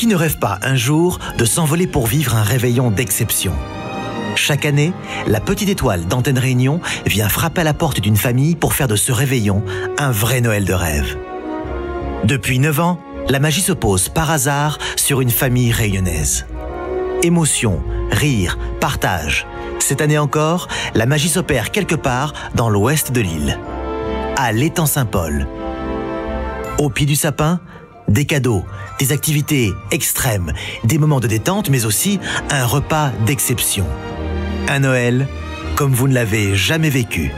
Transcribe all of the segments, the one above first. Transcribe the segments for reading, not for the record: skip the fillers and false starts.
Qui ne rêve pas un jour de s'envoler pour vivre un réveillon d'exception? Chaque année, la petite étoile d'Antenne Réunion vient frapper à la porte d'une famille pour faire de ce réveillon un vrai Noël de rêve. Depuis 9 ans, la magie se pose par hasard sur une famille réunionnaise. Émotion, rire, partage. Cette année encore, la magie s'opère quelque part dans l'ouest de l'île, à l'étang Saint-Paul. Au pied du sapin, des cadeaux, des activités extrêmes, des moments de détente, mais aussi un repas d'exception. Un Noël comme vous ne l'avez jamais vécu.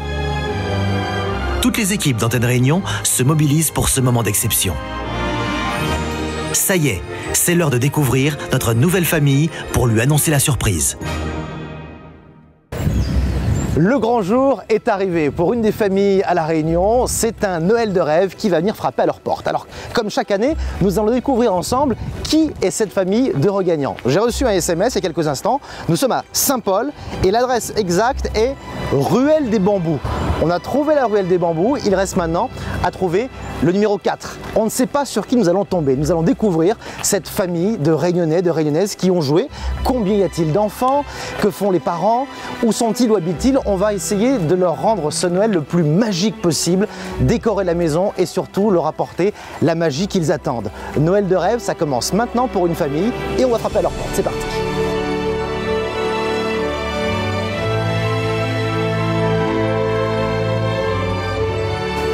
Toutes les équipes d'Antenne Réunion se mobilisent pour ce moment d'exception. Ça y est, c'est l'heure de découvrir notre nouvelle famille pour lui annoncer la surprise. Le grand jour est arrivé pour une des familles à La Réunion. C'est un Noël de rêve qui va venir frapper à leur porte. Alors, comme chaque année, nous allons découvrir ensemble qui est cette famille de regagnants. J'ai reçu un SMS il y a quelques instants. Nous sommes à Saint-Paul et l'adresse exacte est Ruelle des Bambous. On a trouvé la Ruelle des Bambous. Il reste maintenant à trouver le numéro 4. On ne sait pas sur qui nous allons tomber. Nous allons découvrir cette famille de Réunionnais, de Réunionnaises qui ont joué. Combien y a-t-il d'enfants? Que font les parents? Où sont-ils? Où habitent-ils? On va essayer de leur rendre ce Noël le plus magique possible, décorer la maison et surtout leur apporter la magie qu'ils attendent. Noël de rêve, ça commence maintenant pour une famille et on va frapper à leur porte. C'est parti.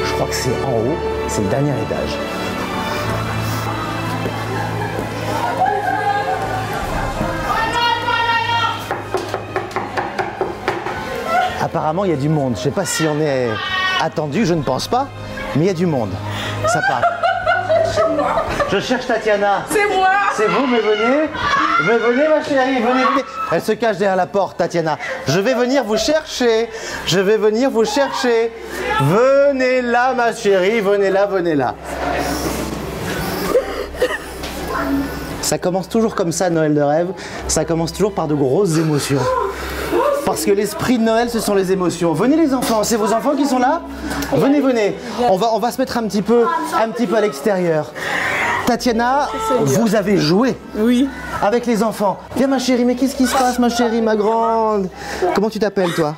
Je crois que c'est en haut, c'est le dernier étage. Apparemment, il y a du monde. Je ne sais pas si on est attendu, je ne pense pas, mais il y a du monde. Ça part. Je cherche Tatiana. C'est moi. C'est vous, mais venez. Mais venez, ma chérie, venez, venez. Elle se cache derrière la porte, Tatiana. Je vais venir vous chercher. Je vais venir vous chercher. Venez là, ma chérie, venez là, venez là. Ça commence toujours comme ça, Noël de rêve. Ça commence toujours par de grosses émotions. Parce que l'esprit de Noël, ce sont les émotions. Venez les enfants, c'est vos enfants qui sont là? Venez, venez. On va se mettre un petit peu à l'extérieur. Tatiana, vous avez joué? Oui. Avec les enfants. Viens ma chérie, mais qu'est-ce qui se passe ma chérie, ma grande? Comment tu t'appelles toi?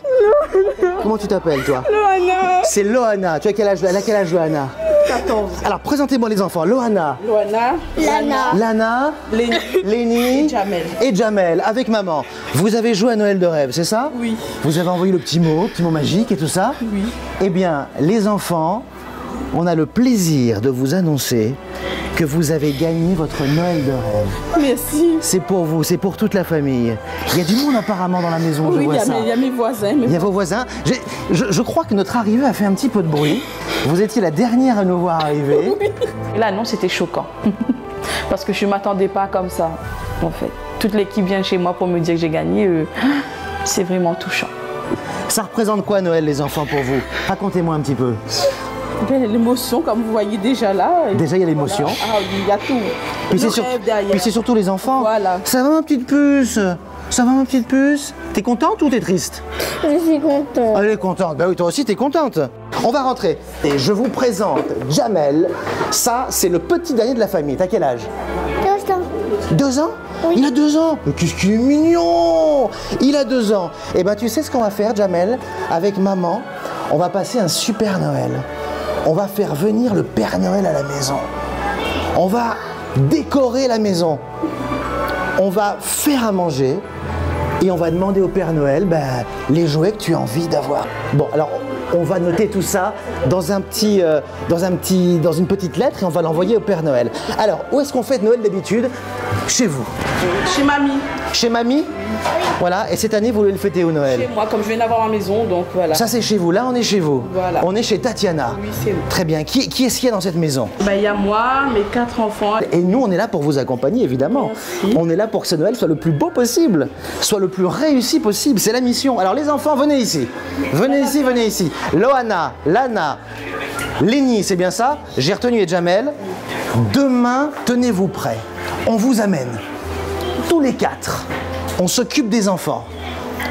Comment tu t'appelles toi? Loana. C'est Loana. Tu as quel âge? Elle a quel âge Loana? 14. Alors présentez-moi les enfants. Loana. Loana. Lana. Lana. Lénie. Et Jamel. Et Jamel, avec maman. Vous avez joué à Noël de rêve, c'est ça? Oui. Vous avez envoyé le petit mot magique et tout ça? Oui. Eh bien, les enfants, on a le plaisir de vous annoncer que vous avez gagné votre Noël de rêve. Merci. C'est pour vous, c'est pour toute la famille. Il y a du monde apparemment dans la maison, je Oui, vois ça. il y a mes voisins. Il y a vos voisins. Je crois que notre arrivée a fait un petit peu de bruit. Vous étiez la dernière à nous voir arriver. Oui. Et là, non, c'était choquant. Parce que je ne m'attendais pas comme ça, en fait. Toute l'équipe vient chez moi pour me dire que j'ai gagné. C'est vraiment touchant. Ça représente quoi Noël, les enfants, pour vous? Racontez-moi un petit peu. L'émotion, comme vous voyez déjà là. Déjà, il y a l'émotion. Voilà. Ah, il y a tout. Puis c'est surtout les enfants. Voilà. Ça va ma petite puce? Ça va ma petite puce? T'es contente ou t'es triste? Je suis contente. Elle est contente. Bah oui, toi aussi t'es contente. On va rentrer. Et je vous présente Jamel. Ça, c'est le petit dernier de la famille. T'as quel âge? 2 ans. 2 ans? Oui. Il a 2 ans. Mais qu'est-ce qu'il est mignon! Il a 2 ans. Et ben tu sais ce qu'on va faire, Jamel? Avec maman, on va passer un super Noël. On va faire venir le Père Noël à la maison. On va décorer la maison. On va faire à manger. Et on va demander au Père Noël les jouets que tu as envie d'avoir. Bon, alors on va noter tout ça dans une petite lettre et on va l'envoyer au Père Noël. Alors, où est-ce qu'on fête Noël d'habitude? Chez vous. Chez mamie. Chez mamie? Voilà, et cette année, vous voulez le fêter au Noël? Chez moi, comme je viens d'avoir ma maison, donc voilà. Ça, c'est chez vous. Là, on est chez vous. Voilà. On est chez Tatiana. Oui, c'est nous. Très bien. Qui est-ce qu'il y a dans cette maison? Il y a moi, mes 4 enfants. Et nous, on est là pour vous accompagner, évidemment. Merci. On est là pour que ce Noël soit le plus beau possible, soit le plus réussi possible. C'est la mission. Alors, les enfants, venez ici. Venez ici, venez ici. Loana, Lana, Lénie, c'est bien ça? J'ai retenu et Jamel. Demain, tenez-vous prêts. On vous amène. Tous les 4. On s'occupe des enfants.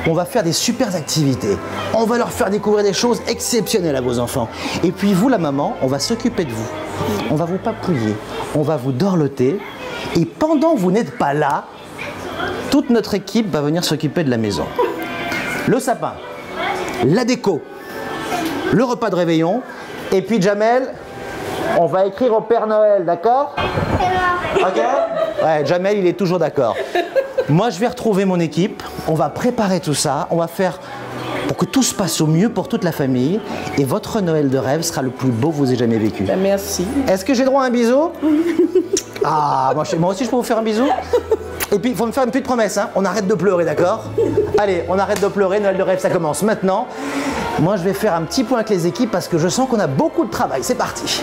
On va faire des super activités. On va leur faire découvrir des choses exceptionnelles à vos enfants. Et puis vous, la maman, on va s'occuper de vous. On va vous papouiller. On va vous dorloter. Et pendant que vous n'êtes pas là, toute notre équipe va venir s'occuper de la maison. Le sapin, la déco, le repas de réveillon, et puis Jamel, on va écrire au Père Noël, d'accord? Ok? Ouais, Jamel, il est toujours d'accord. Moi, je vais retrouver mon équipe, on va préparer tout ça, on va faire pour que tout se passe au mieux pour toute la famille, et votre Noël de rêve sera le plus beau que vous ayez jamais vécu. Ben, merci. Est-ce que j'ai droit à un bisou? Ah, moi aussi je peux vous faire un bisou? Et puis il faut me faire une petite promesse, hein. On arrête de pleurer, d'accord? Allez, on arrête de pleurer, Noël de rêve ça commence maintenant. Moi je vais faire un petit point avec les équipes parce que je sens qu'on a beaucoup de travail, c'est parti.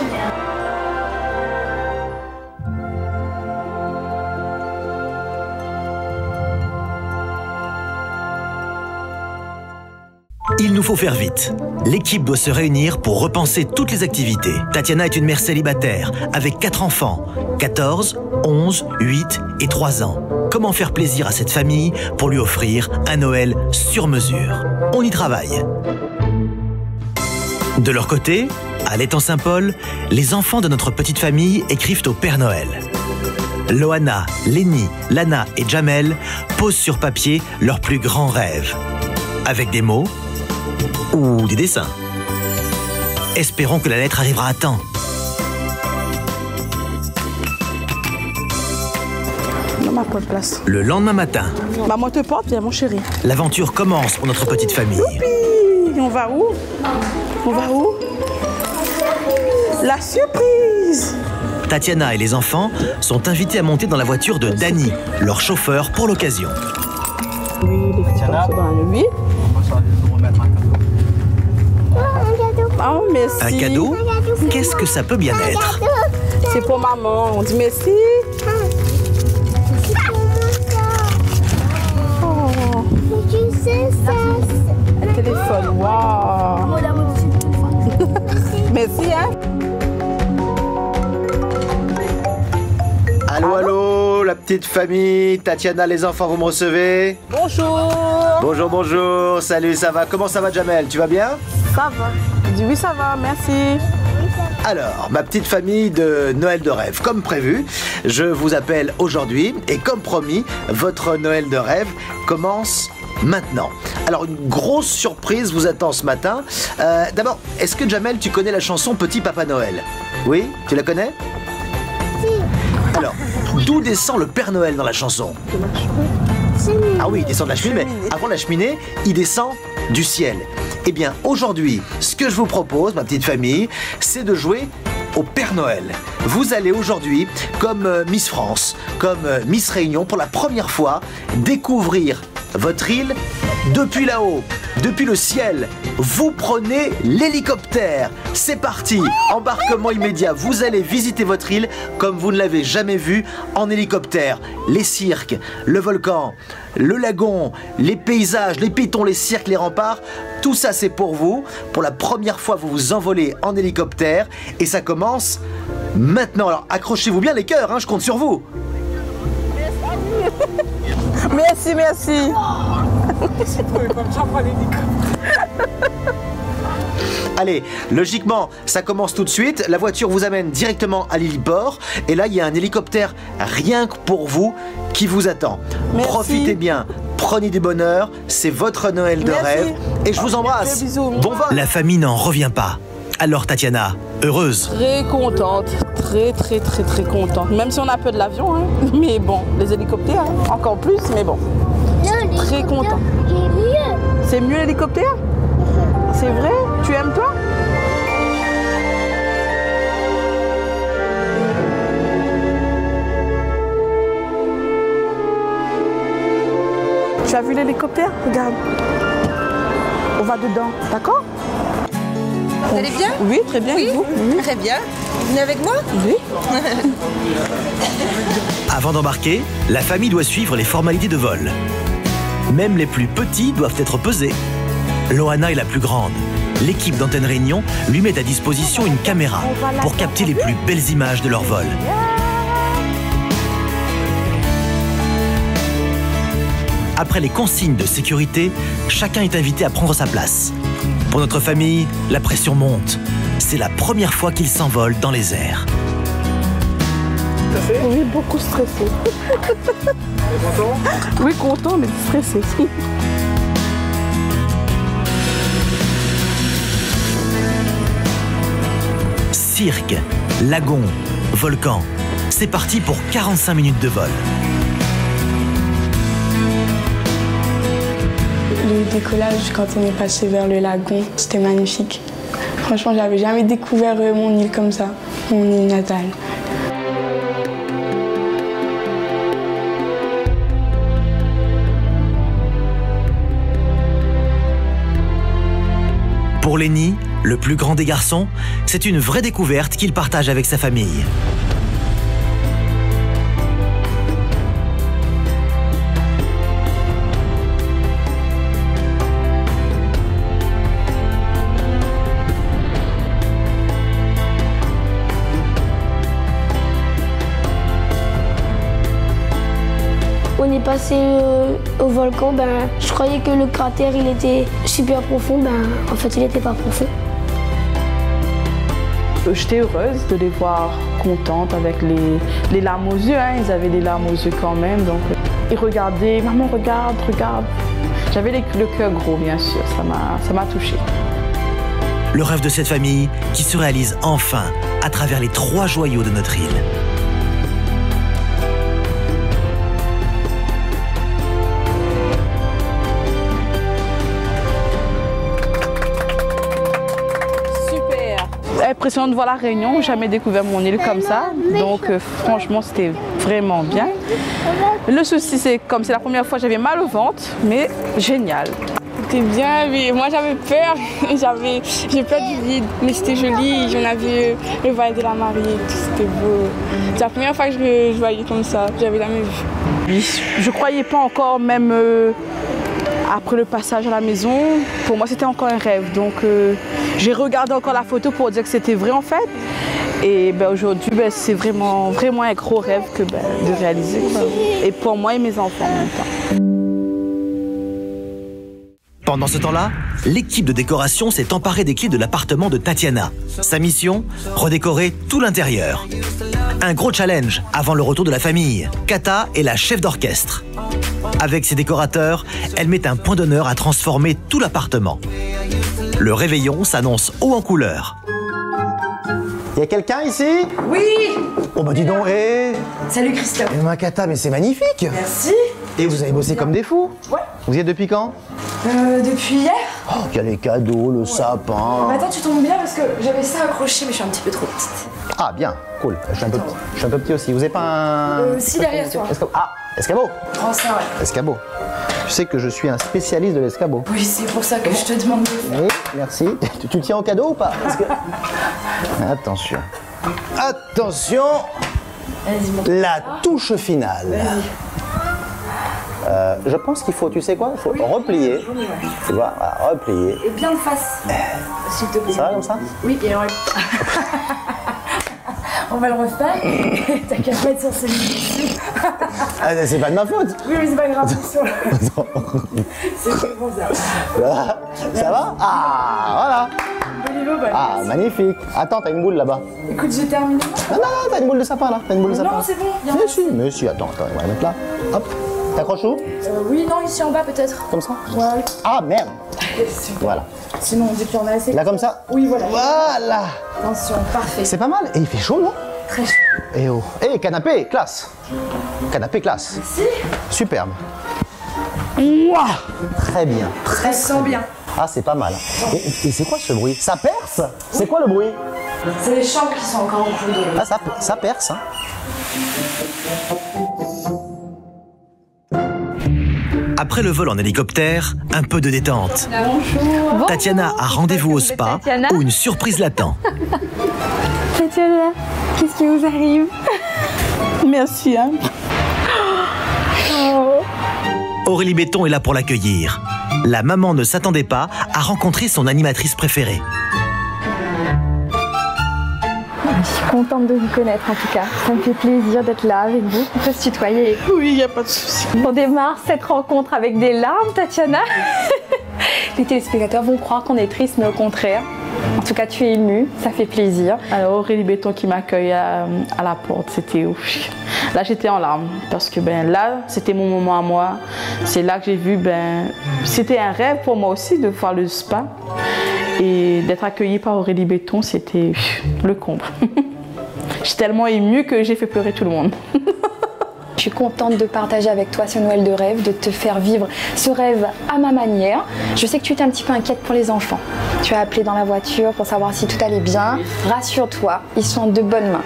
Il nous faut faire vite. L'équipe doit se réunir pour repenser toutes les activités. Tatiana est une mère célibataire avec 4 enfants, 14, 11, 8 et 3 ans. Comment faire plaisir à cette famille pour lui offrir un Noël sur mesure? On y travaille. De leur côté, à l'étang Saint-Paul, les enfants de notre petite famille écrivent au Père Noël. Loana, Lénie, Lana et Jamel posent sur papier leurs plus grands rêves. Avec des mots ou des dessins. Espérons que la lettre arrivera à temps. Maman, pas de place. Le lendemain matin, Maman te porte, viens mon chéri. l'aventure commence pour notre petite famille. Youpi! On va où? On va où? La surprise! Tatiana et les enfants sont invités à monter dans la voiture de Danny, leur chauffeur pour l'occasion. Oui, les petits sont dans le 8. Oh, merci. Un cadeau? Qu'est-ce que ça peut bien être? C'est pour maman. On dit merci. Oh, un téléphone. Waouh. Merci, hein. Allô, allô, la petite famille, Tatiana, les enfants, vous me recevez? Bonjour. Bonjour, bonjour, salut, ça va? Comment ça va, Jamel? Tu vas bien? Ça va. Je dis oui, ça va, merci. Alors, ma petite famille de Noël de rêve, comme prévu, je vous appelle aujourd'hui et comme promis, votre Noël de rêve commence maintenant. Alors, une grosse surprise vous attend ce matin. D'abord, est-ce que Jamel, tu connais la chanson Petit Papa Noël? Oui? Tu la connais? Alors, d'où descend le Père Noël dans la chanson? Ah oui, il descend de la cheminée, mais avant la cheminée, il descend du ciel. Eh bien, aujourd'hui, ce que je vous propose, ma petite famille, c'est de jouer au Père Noël. Vous allez aujourd'hui, comme Miss France, comme Miss Réunion, pour la première fois, découvrir votre île depuis là-haut, depuis le ciel. Vous prenez l'hélicoptère. C'est parti, embarquement immédiat. Vous allez visiter votre île comme vous ne l'avez jamais vue en hélicoptère. Les cirques, le volcan, le lagon, les paysages, les pitons, les cirques, les remparts, tout ça c'est pour vous. Pour la première fois, vous vous envolez en hélicoptère et ça commence maintenant. Alors accrochez-vous bien les cœurs, hein, je compte sur vous. Merci, merci. Allez, logiquement, ça commence tout de suite. La voiture vous amène directement à l'héliport. Et là, il y a un hélicoptère rien que pour vous qui vous attend. Merci. Profitez bien, prenez du bonheur. C'est votre Noël de Merci. rêve. Et je vous embrasse. Des bisous. Bon vol. La famille n'en revient pas. Alors Tatiana, heureuse? Très contente, très contente. Même si on a peu de l'avion, hein. Mais bon, les hélicoptères, hein, encore plus, mais bon. Très content. C'est mieux l'hélicoptère? C'est vrai? Tu aimes toi? Tu as vu l'hélicoptère? Regarde. On va dedans, d'accord? Vous allez bien? Oui, très bien. Oui, Et vous? très bien. Vous venez avec moi? Oui. Avant d'embarquer, la famille doit suivre les formalités de vol. Même les plus petits doivent être pesés. Loana est la plus grande. L'équipe d'Antenne Réunion lui met à disposition une caméra pour capter les plus belles images de leur vol. Après les consignes de sécurité, chacun est invité à prendre sa place. Pour notre famille, la pression monte. C'est la première fois qu'ils s'envolent dans les airs. Stressé? Oui, beaucoup stressé. Content? Oui, content, mais stressé. Cirque, lagon, volcan. C'est parti pour 45 minutes de vol. Le décollage, quand on est passé vers le lagon, c'était magnifique. Franchement, j'avais jamais découvert mon île comme ça, mon île natale. Pour Lenny, le plus grand des garçons, c'est une vraie découverte qu'il partage avec sa famille. On est passé au volcan, je croyais que le cratère il était super profond, en fait il n'était pas profond. J'étais heureuse de les voir contentes avec les larmes aux yeux, hein. Ils avaient des larmes aux yeux quand même, donc ils regardaient, maman regarde, regarde. J'avais le cœur gros bien sûr, ça m'a touchée. Le rêve de cette famille qui se réalise enfin à travers les 3 joyaux de notre île. Impressionnant de voir la Réunion, jamais découvert mon île comme ça, donc franchement c'était vraiment bien. Le souci c'est comme c'est la première fois j'avais mal au ventre, mais génial. C'était bien, mais moi j'avais peur, j'ai peur du vide, mais c'était joli, on a vu le voile de la mariée, c'était beau. C'est la première fois que je voyais comme ça, j'avais jamais vu. Oui, je croyais pas encore même après le passage à la maison, pour moi c'était encore un rêve, donc j'ai regardé encore la photo pour dire que c'était vrai en fait. Et aujourd'hui c'est vraiment un gros rêve que, de réaliser, quoi. Et pour moi et mes enfants en même temps. Pendant ce temps-là, l'équipe de décoration s'est emparée des clés de l'appartement de Tatiana. Sa mission, redécorer tout l'intérieur. Un gros challenge avant le retour de la famille. Kata est la chef d'orchestre. Avec ses décorateurs, elle met un point d'honneur à transformer tout l'appartement. Le réveillon s'annonce haut en couleur. Il y a quelqu'un ici? Oui. Oh bah dis donc, Salut Christophe. Eh ben, Kata, mais c'est magnifique. Merci. Et vous avez bossé comme des fous? Ouais. Vous y êtes depuis quand? Depuis hier. Oh, il y a les cadeaux, le sapin. Attends, tu tombes bien parce que j'avais ça accroché, mais je suis un petit peu trop petite. Ah bien, cool. Je suis un peu petit aussi. Vous avez pas un... Si, derrière toi. Escabeau. Prends ça, ouais. Escabeau. Tu sais que je suis un spécialiste de l'escabeau. Oui, c'est pour ça que je te demande de faire. Oui, merci. Tu tiens au cadeau ou pas? Attention. Attention. Vas-y, La touche finale. Je pense qu'il faut, tu sais quoi? Il faut replier. Tu vois, voilà, replier. Et bien de face, s'il te plaît. Ça va comme ça? Oui, et on va le refaire. T'as qu'à mettre sur celui-ci. C'est pas de ma faute. Oui, mais c'est pas grave, c'est sûr. C'est bon ça. Ça va? Ah, voilà. Au niveau, Ah, magnifique. Attends, t'as une boule là-bas. Écoute, j'ai terminé. Non, t'as une boule de sapin là. T'as une boule de sapin. Non, c'est bon. Mais si, attends, on va la mettre là. Hop. T'accroches où? Oui, non, ici en bas peut-être. Comme ça? Ouais. Ah merde. Voilà. Sinon, on dit qu'il y en a assez. Là comme ça? Oui, voilà. Voilà. Attention, parfait. C'est pas mal. Et il fait chaud, non? Très chaud. Eh oh. Eh, canapé, classe. Canapé, classe. Merci. Superbe. Ouah. Très bien. Ça se sent bien. Ah, c'est pas mal. Et c'est quoi ce bruit? Ça perce? C'est quoi le bruit? C'est les chambres qui sont encore en cours d'eau. Ah, ça perce, hein. Après le vol en hélicoptère, un peu de détente. Bonjour. Tatiana a rendez-vous au spa où une surprise l'attend. Tatiana, qu'est-ce qui vous arrive? Merci, hein. Aurélie Béton est là pour l'accueillir. La maman ne s'attendait pas à rencontrer son animatrice préférée. Je suis contente de vous connaître en tout cas. Ça me fait plaisir d'être là avec vous. On peut se tutoyer. Oui, il n'y a pas de souci. On démarre cette rencontre avec des larmes, Tatiana. Les téléspectateurs vont croire qu'on est triste, mais au contraire, En tout cas, tu es émue, ça fait plaisir. Alors Aurélie Béton qui m'accueille à la porte, c'était ouf. Là j'étais en larmes parce que là c'était mon moment à moi. C'est là que j'ai vu, c'était un rêve pour moi aussi de voir le spa. Et d'être accueillie par Aurélie Béton, c'était le comble. Je suis tellement émue que j'ai fait pleurer tout le monde. Je suis contente de partager avec toi ce Noël de rêve, de te faire vivre ce rêve à ma manière. Je sais que tu étais un petit peu inquiète pour les enfants. Tu as appelé dans la voiture pour savoir si tout allait bien. Rassure-toi, ils sont en de bonnes mains.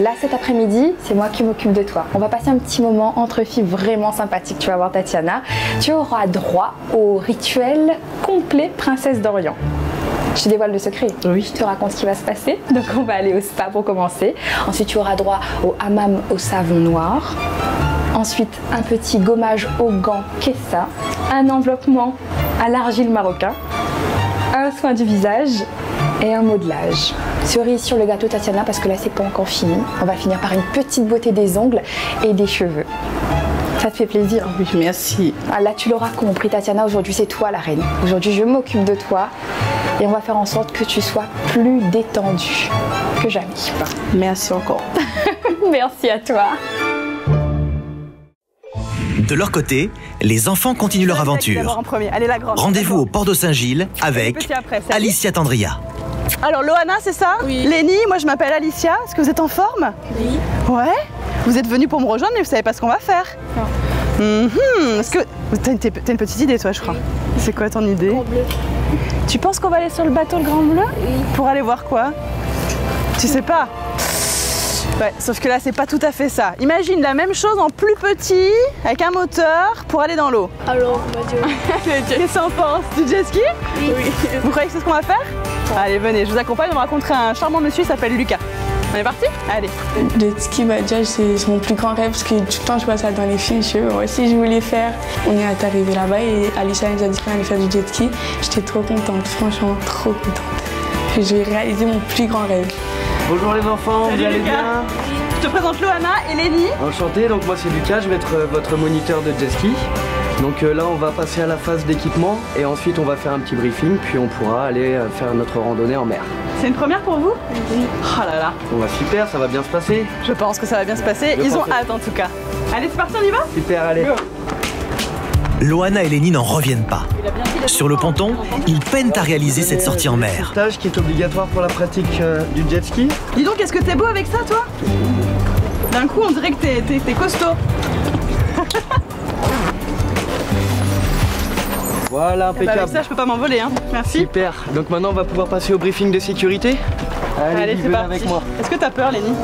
Là, cet après-midi, c'est moi qui m'occupe de toi. On va passer un petit moment entre filles vraiment sympathique. Tu vas voir Tatiana. Tu auras droit au rituel complet Princesse d'Orient. Je te dévoile le secret. Oui. Je te raconte ce qui va se passer. Donc on va aller au spa pour commencer. Ensuite tu auras droit au hammam au savon noir. Ensuite un petit gommage aux gants Kessa. Un enveloppement à l'argile marocain. Un soin du visage et un modelage. Cerise sur le gâteau Tatiana parce que là c'est pas encore fini. On va finir par une petite beauté des ongles et des cheveux. Ça te fait plaisir? Oui, merci. Ah, là, tu l'auras compris, Tatiana, aujourd'hui, c'est toi la reine. Aujourd'hui, je m'occupe de toi et on va faire en sorte que tu sois plus détendue que jamais. Merci encore. Merci à toi. De leur côté, les enfants continuent leur aventure. Rendez-vous au port de Saint-Gilles avec Alicia Tandria. Alors Loana, c'est ça? Oui. Lénie, moi je m'appelle Alicia. Est-ce que vous êtes en forme? Oui. Ouais. Vous êtes venus pour me rejoindre, mais vous savez pas ce qu'on va faire. Non. Est-ce que t'as une petite idée, toi, je crois? Oui. C'est quoi ton idée? Grand bleu. Tu penses qu'on va aller sur le bateau le Grand Bleu? Oui. Pour aller voir quoi? Tu sais pas? Ouais, sauf que là, c'est pas tout à fait ça. Imagine la même chose en plus petit, avec un moteur, pour aller dans l'eau. Alors, on va dire. Qu'est-ce qu'on pense? Du jet ski? Oui. Vous croyez que c'est ce qu'on va faire? Allez, venez, je vous accompagne, on va rencontrer un charmant monsieur, il s'appelle Lucas. On est parti? Allez. Le jet ski, déjà, c'est mon plus grand rêve parce que tout le temps, je vois ça dans les films. Moi aussi, je voulais faire. On est arrivé là-bas et Alicia nous a dit qu'on allait faire du jet ski. J'étais trop contente, franchement, trop contente. Je vais réaliser mon plus grand rêve. Bonjour les enfants, Salut, vous allez Lucas. bien? Je te présente Loana et Lénie. Enchanté, donc moi c'est Lucas, je vais être votre moniteur de jet ski. Donc là on va passer à la phase d'équipement et ensuite on va faire un petit briefing puis on pourra aller faire notre randonnée en mer. C'est une première pour vous? Oui. Oh là là. On va super, ça va bien se passer. Je pense que ça va bien se passer. Ils ont hâte en tout cas. Allez, c'est parti, on y va? Super, allez. Go. Loana et Lénie n'en reviennent pas. Sur le ponton, ils peinent à réaliser cette sortie en mer. Stage qui est obligatoire pour la pratique du jet ski. Dis donc, est-ce que t'es beau avec ça, toi? D'un coup, on dirait que t'es costaud. Voilà, impeccable. Avec ça, je peux pas m'envoler, hein. Merci. Super, donc maintenant on va pouvoir passer au briefing de sécurité. Allez, c'est venez parti. avec moi. Est-ce que t'as peur, Lénie?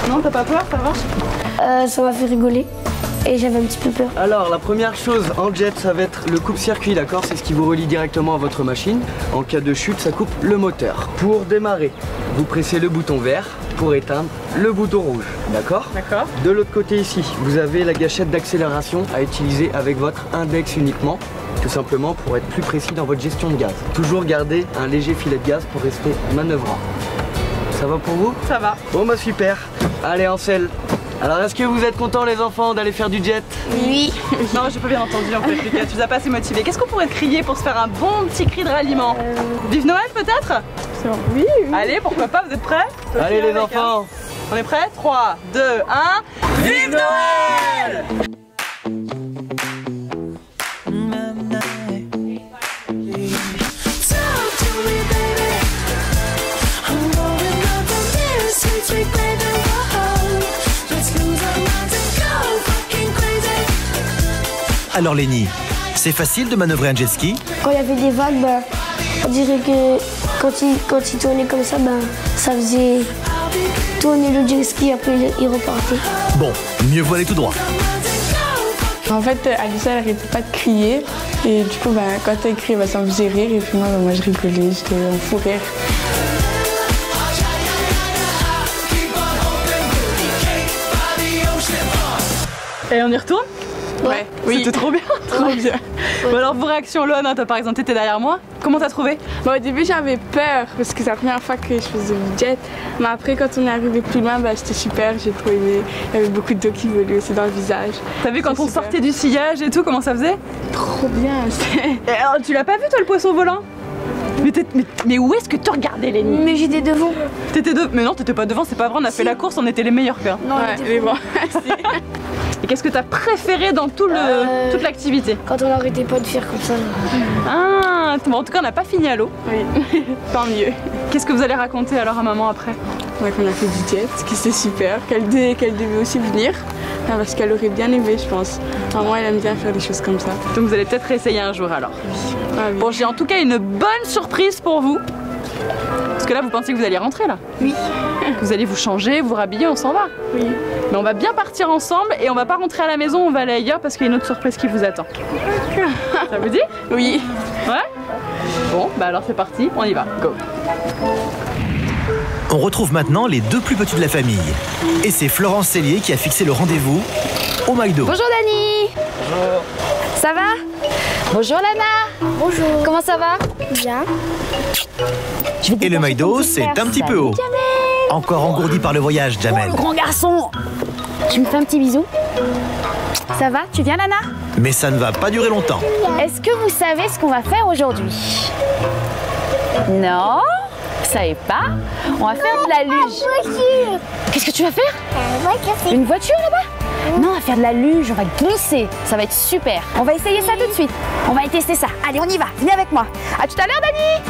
Non, t'as pas peur, ça va? Ça m'a fait rigoler et j'avais un petit peu peur. Alors la première chose en jet ça va être le coupe-circuit, d'accord? C'est ce qui vous relie directement à votre machine. En cas de chute ça coupe le moteur. Pour démarrer, vous pressez le bouton vert, pour éteindre le bouton rouge, d'accord? D'accord. De l'autre côté ici, vous avez la gâchette d'accélération à utiliser avec votre index uniquement. Tout simplement pour être plus précis dans votre gestion de gaz. Toujours garder un léger filet de gaz pour rester manœuvrant. Ça va pour vous? Ça va. Bon bah super. Allez Ansel. Alors est-ce que vous êtes contents les enfants d'aller faire du jet? Oui. Non, j'ai pas bien entendu en fait, Lucas, tu nous as pas assez motivé. Qu'est-ce qu'on pourrait te crier pour se faire un bon petit cri de ralliement? Vive Noël peut-être? C'est bon. Oui, oui. Allez, pourquoi pas, vous êtes prêts? Allez les enfants. On est prêts? 3, 2, 1. Vive Noël! Alors Lénie, c'est facile de manœuvrer un jet ski? Quand il y avait des vagues, on dirait que quand il tournait comme ça, ça faisait tourner le jet ski, après il repartait. Bon, mieux vaut aller tout droit. En fait, Alicia, elle arrêtait pas de crier. Et du coup, quand elle criait, ça me faisait rire. Et puis moi, je rigolais, j'étais en fou rire. Et on y retourne? Ouais. Oui. C'était trop bien. Trop bien. Bon alors, vos réactions, Loana, toi par exemple, t'étais derrière moi. Comment t'as trouvé? Au début, j'avais peur parce que c'est la première fois que je faisais du jet. Mais après, quand on est arrivé plus loin, c'était super. J'ai trop aimé. Il y avait beaucoup d'eau qui volait aussi dans le visage. T'as vu quand on sortait du sillage et tout, comment ça faisait? Trop bien. Et alors, tu l'as pas vu toi le poisson volant? Mais où est-ce que tu regardais, Lénie? Mais j'étais devant. T'étais devant? Mais non, t'étais pas devant, c'est pas vrai, on a fait la course, on était les meilleurs quoi. Non, ouais, mais bon. Et qu'est-ce que t'as préféré dans toute l'activité? Quand on n'arrêtait pas de faire comme ça. Ah, bon, en tout cas, on n'a pas fini à l'eau. Oui, tant mieux. Qu'est-ce que vous allez raconter alors à maman après? Ouais, qu'on a fait du jet, qui c'était super, qu'elle devait aussi venir, parce qu'elle aurait bien aimé, je pense. Maman, elle aime bien faire des choses comme ça. Donc vous allez peut-être réessayer un jour alors. Ah, oui. Bon, j'ai en tout cas une bonne surprise pour vous. Parce que là, vous pensez que vous allez rentrer là? Oui. Vous allez vous changer, vous rhabiller, on s'en va. Oui. Mais on va bien partir ensemble et on va pas rentrer à la maison, on va aller ailleurs parce qu'il y a une autre surprise qui vous attend. Ça vous dit? Oui. Ouais? Bon, bah alors c'est parti, on y va, go. On retrouve maintenant les deux plus petits de la famille. Et c'est Florence Cellier qui a fixé le rendez-vous au McDo. Bonjour Dani. Bonjour. Ça va? Bonjour Lana. Bonjour. Comment ça va? Bien. Et le McDo, c'est un petit peu haut. Encore engourdi par le voyage, Jamel. Grand garçon. Tu me fais un petit bisou? Ça va? Tu viens Lana? Mais ça ne va pas durer longtemps. Est-ce que vous savez ce qu'on va faire aujourd'hui? Non? Vous savez pas? On va faire de la luge. Qu'est-ce que tu vas faire? Une voiture là-bas? Non, on va faire de la luge, on va glisser. Ça va être super. On va essayer ça tout de suite. On va tester ça. Allez, on y va. Viens avec moi. À tout à l'heure, Dani.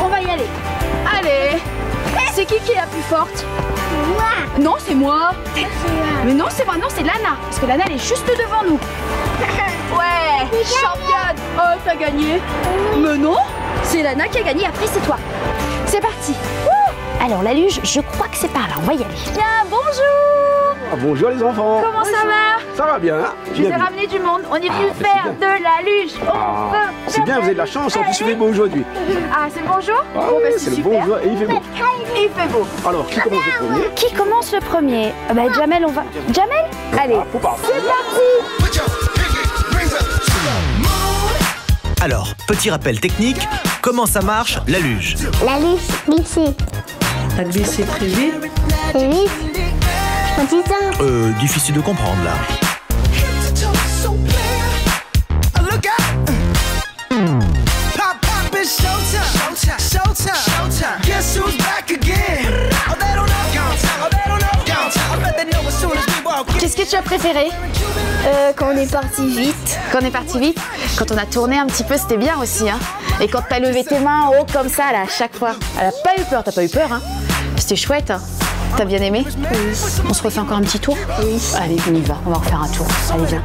On va y aller. Allez. C'est qui est la plus forte? Moi. Non, c'est moi. Mais non, c'est moi. Non, c'est Lana. Parce que Lana, elle est juste devant nous. Ouais, championne. Oh, t'as gagné. Mais non, c'est Lana qui a gagné. Après, c'est toi. C'est parti. Alors, la luge, je crois que c'est par là. On va y aller. Bien, bonjour. Ah, bonjour les enfants. Comment ça va? Ça va bien, hein? Je vous ai ramené du monde. On est venu faire de la luge. C'est bien, vous avez de la chance. En plus, il fait beau aujourd'hui. Ah, c'est le bonjour? Ah, Bon, oui, bah, c'est le super. bonjour et il fait beau. Il fait beau. Alors, qui commence le premier? Qui commence le premier? Jamel, on va... Jamel? Allez, faut pas. c'est parti. Alors, petit rappel technique, comment ça marche la luge? La luge glissée. T'as glissé très vite. C'est vite. Petit temps. Difficile de comprendre là. Qu'est-ce que tu as préféré? Quand on est parti vite. Quand on est parti vite, quand on a tourné un petit peu, c'était bien aussi. Hein. Et quand t'as levé tes mains en haut comme ça, là, à chaque fois. Elle a pas eu peur, t'as pas eu peur, hein? C'était chouette, hein? T'as bien aimé? Oui. On se refait encore un petit tour? Oui. Allez, on y va, on va refaire un tour. Allez, viens.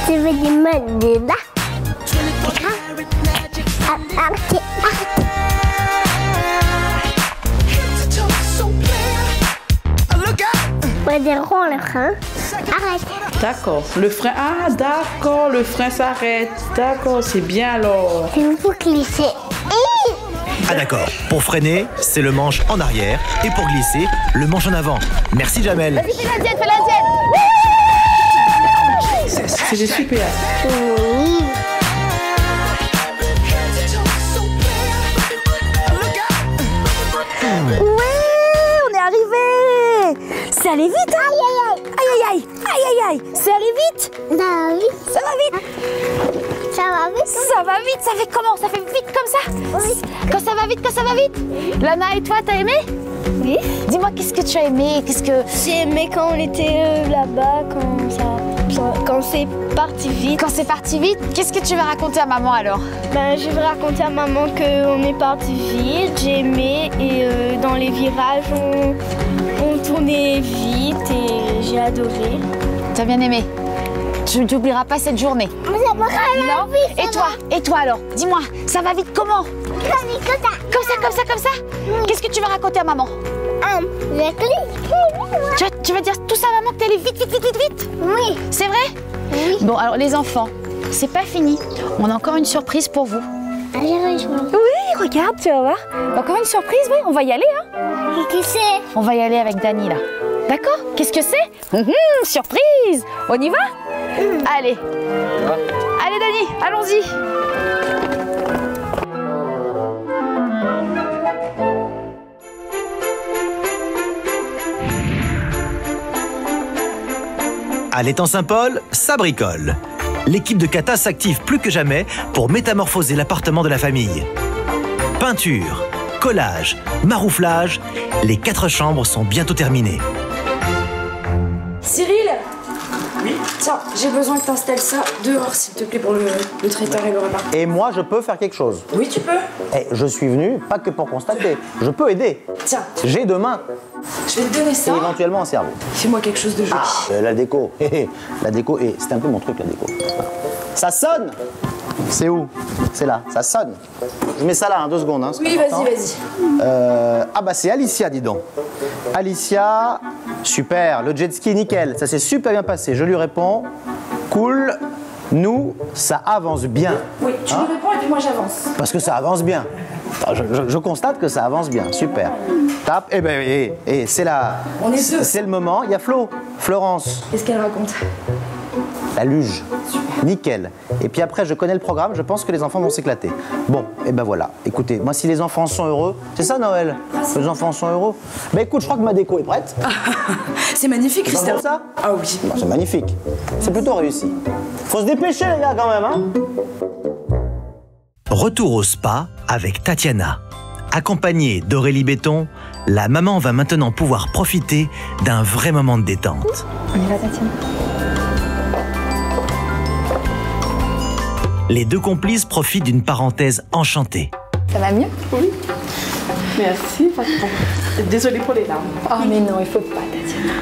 Tu veux des mains de là? On déroule le frein. Arrête. D'accord. Le frein. Ah, d'accord. Le frein s'arrête. D'accord, c'est bien alors. C'est vous glisser. Ah d'accord, pour freiner, c'est le manche en arrière et pour glisser, le manche en avant. Merci Jamel. Vas-y, fais la diète, fais la diète. C'était super. Oui. Ouais, on est arrivé. C'est allé vite, hein? Aïe, aïe, aïe. Aïe, aïe, aïe. C'est allé vite. Ça va vite. Ça va vite. Ça va vite. Ça va vite, ça fait comment? Ça fait vite comme ça? Oui. Quand ça va vite. Lana, et toi, t'as aimé? Oui. Dis-moi, qu'est-ce que tu as aimé? Qu'est-ce que... J'ai aimé quand on était là-bas, quand c'est parti vite. Quand c'est parti vite, qu'est-ce que tu vas raconter à maman alors? Ben, je vais raconter à maman qu'on est parti vite, j'ai aimé et dans les virages on tournait vite et j'ai adoré. T'as bien aimé? Tu n'oublieras pas cette journée? Non. Et toi alors? Dis-moi, ça va vite comment? Comme ça? Qu'est-ce que tu vas raconter à maman? Tu vas dire tout ça à maman que t'es allée vite? Oui. C'est vrai? Oui. Bon alors les enfants, c'est pas fini. On a encore une surprise pour vous. Oui, regarde, tu vas voir. Encore une surprise, oui, on va y aller, hein? Qu'est-ce que c'est? On va y aller avec Dani, là. D'accord? Qu'est-ce que c'est? Surprise! On y va? Allez. Allez, Dani, allons-y. l'étang Saint-Paul, ça bricole. L'équipe de Kata s'active plus que jamais pour métamorphoser l'appartement de la famille. Peinture, collage, marouflage, les 4 chambres sont bientôt terminées. Cyril? Oui. Tiens, j'ai besoin que tu installes ça dehors, s'il te plaît, pour le traiteur et le repas. Et moi, je peux faire quelque chose. Oui, tu peux. Et je suis venu, pas que pour constater, je peux aider. Tiens. J'ai 2 mains. Je vais te donner ça. Et éventuellement un cerveau. Fais-moi quelque chose de joli. La déco. La déco, c'est un peu mon truc, la déco. Ça sonne. C'est où? C'est là, ça sonne. Je mets ça là, hein, 2 secondes. Hein, oui, vas-y. Ah bah c'est Alicia, dis donc. Alicia, super, le jet ski, nickel. Ça s'est super bien passé. Je lui réponds, cool, nous, ça avance bien. Oui, tu lui réponds et puis moi j'avance. Parce que ça avance bien. Je constate que ça avance bien, super. Tape, et c'est là. On est 2. C'est le moment, il y a Florence. Qu'est-ce qu'elle raconte? La luge. Nickel. Et puis après, je connais le programme, je pense que les enfants vont s'éclater. Bon, et ben voilà. Écoutez, moi, si les enfants sont heureux, c'est ça Noël? Les enfants sont heureux. Ben écoute, je crois que ma déco est prête. C'est magnifique, Christophe. Ça? Ah oui. Bon, c'est magnifique. C'est plutôt réussi. Faut se dépêcher, les gars, quand même, hein? Retour au spa avec Tatiana. Accompagnée d'Aurélie Béton, la maman va maintenant pouvoir profiter d'un vrai moment de détente. On y va, Tatiana. Les 2 complices profitent d'une parenthèse enchantée. Ça va mieux? Oui. Merci, patron. Désolée pour les larmes. Oh, mais non, il faut pas, Tatiana.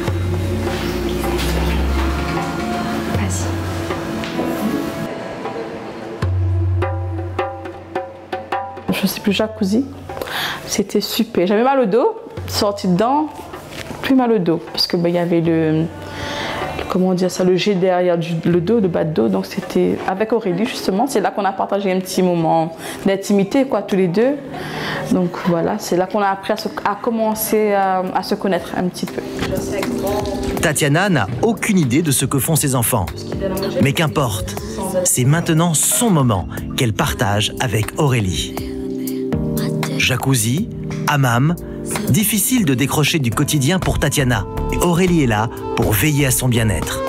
Vas-y. Je sais plus, jacuzzi. C'était super. J'avais mal au dos. Sortie dedans, plus mal au dos. Parce que y avait le... Comment dire ça, le jet derrière le dos, le bas de dos. Donc c'était avec Aurélie justement, c'est là qu'on a partagé un petit moment d'intimité quoi, tous les 2. Donc voilà, c'est là qu'on a appris à commencer à se connaître un petit peu. Tatiana n'a aucune idée de ce que font ses enfants. Mais qu'importe, c'est maintenant son moment qu'elle partage avec Aurélie. Jacuzzi, hammam, difficile de décrocher du quotidien pour Tatiana. Et Aurélie est là pour veiller à son bien-être.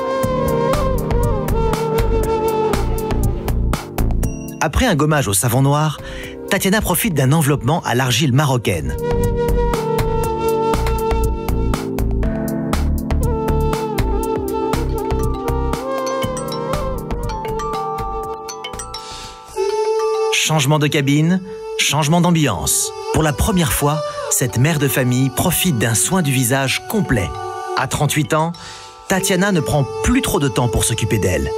Après un gommage au savon noir, Tatiana profite d'un enveloppement à l'argile marocaine. Changement de cabine, changement d'ambiance. Pour la première fois, cette mère de famille profite d'un soin du visage complet. À 38 ans, Tatiana ne prend plus trop de temps pour s'occuper d'elle.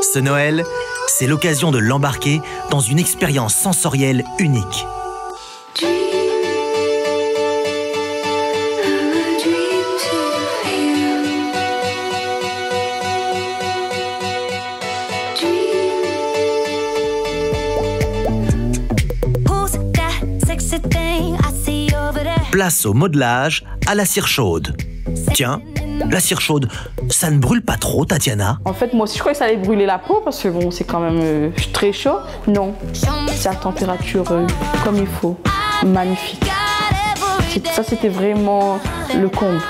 Ce Noël, c'est l'occasion de l'embarquer dans une expérience sensorielle unique. Place au modelage à la cire chaude. Tiens, la cire chaude, ça ne brûle pas trop, Tatiana? En fait, moi aussi, je croyais que ça allait brûler la peau parce que bon, c'est quand même très chaud. Non, c'est à température comme il faut. Magnifique. Ça, c'était vraiment le comble.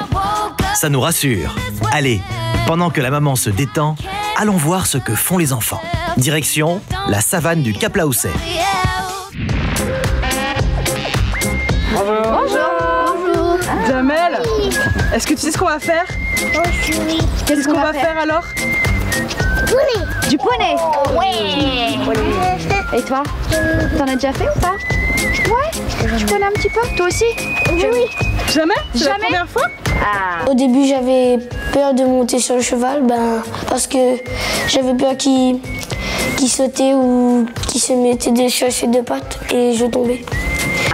Ça nous rassure. Allez, pendant que la maman se détend, allons voir ce que font les enfants. Direction la savane du Cap Laousset. Bonjour. Bonjour. Jamel, est-ce que tu sais ce qu'on va faire? Oui. Qu'est-ce qu'on va faire alors? Du poney. Ouais. Et toi? T'en as déjà fait ou pas? Ouais. Tu connais un petit peu? Toi aussi? Oui. Jamais? C'est la première fois? Au début, j'avais peur de monter sur le cheval, parce que j'avais peur qu'il sautait ou qu'il se mettait des chaussettes de pattes et je tombais.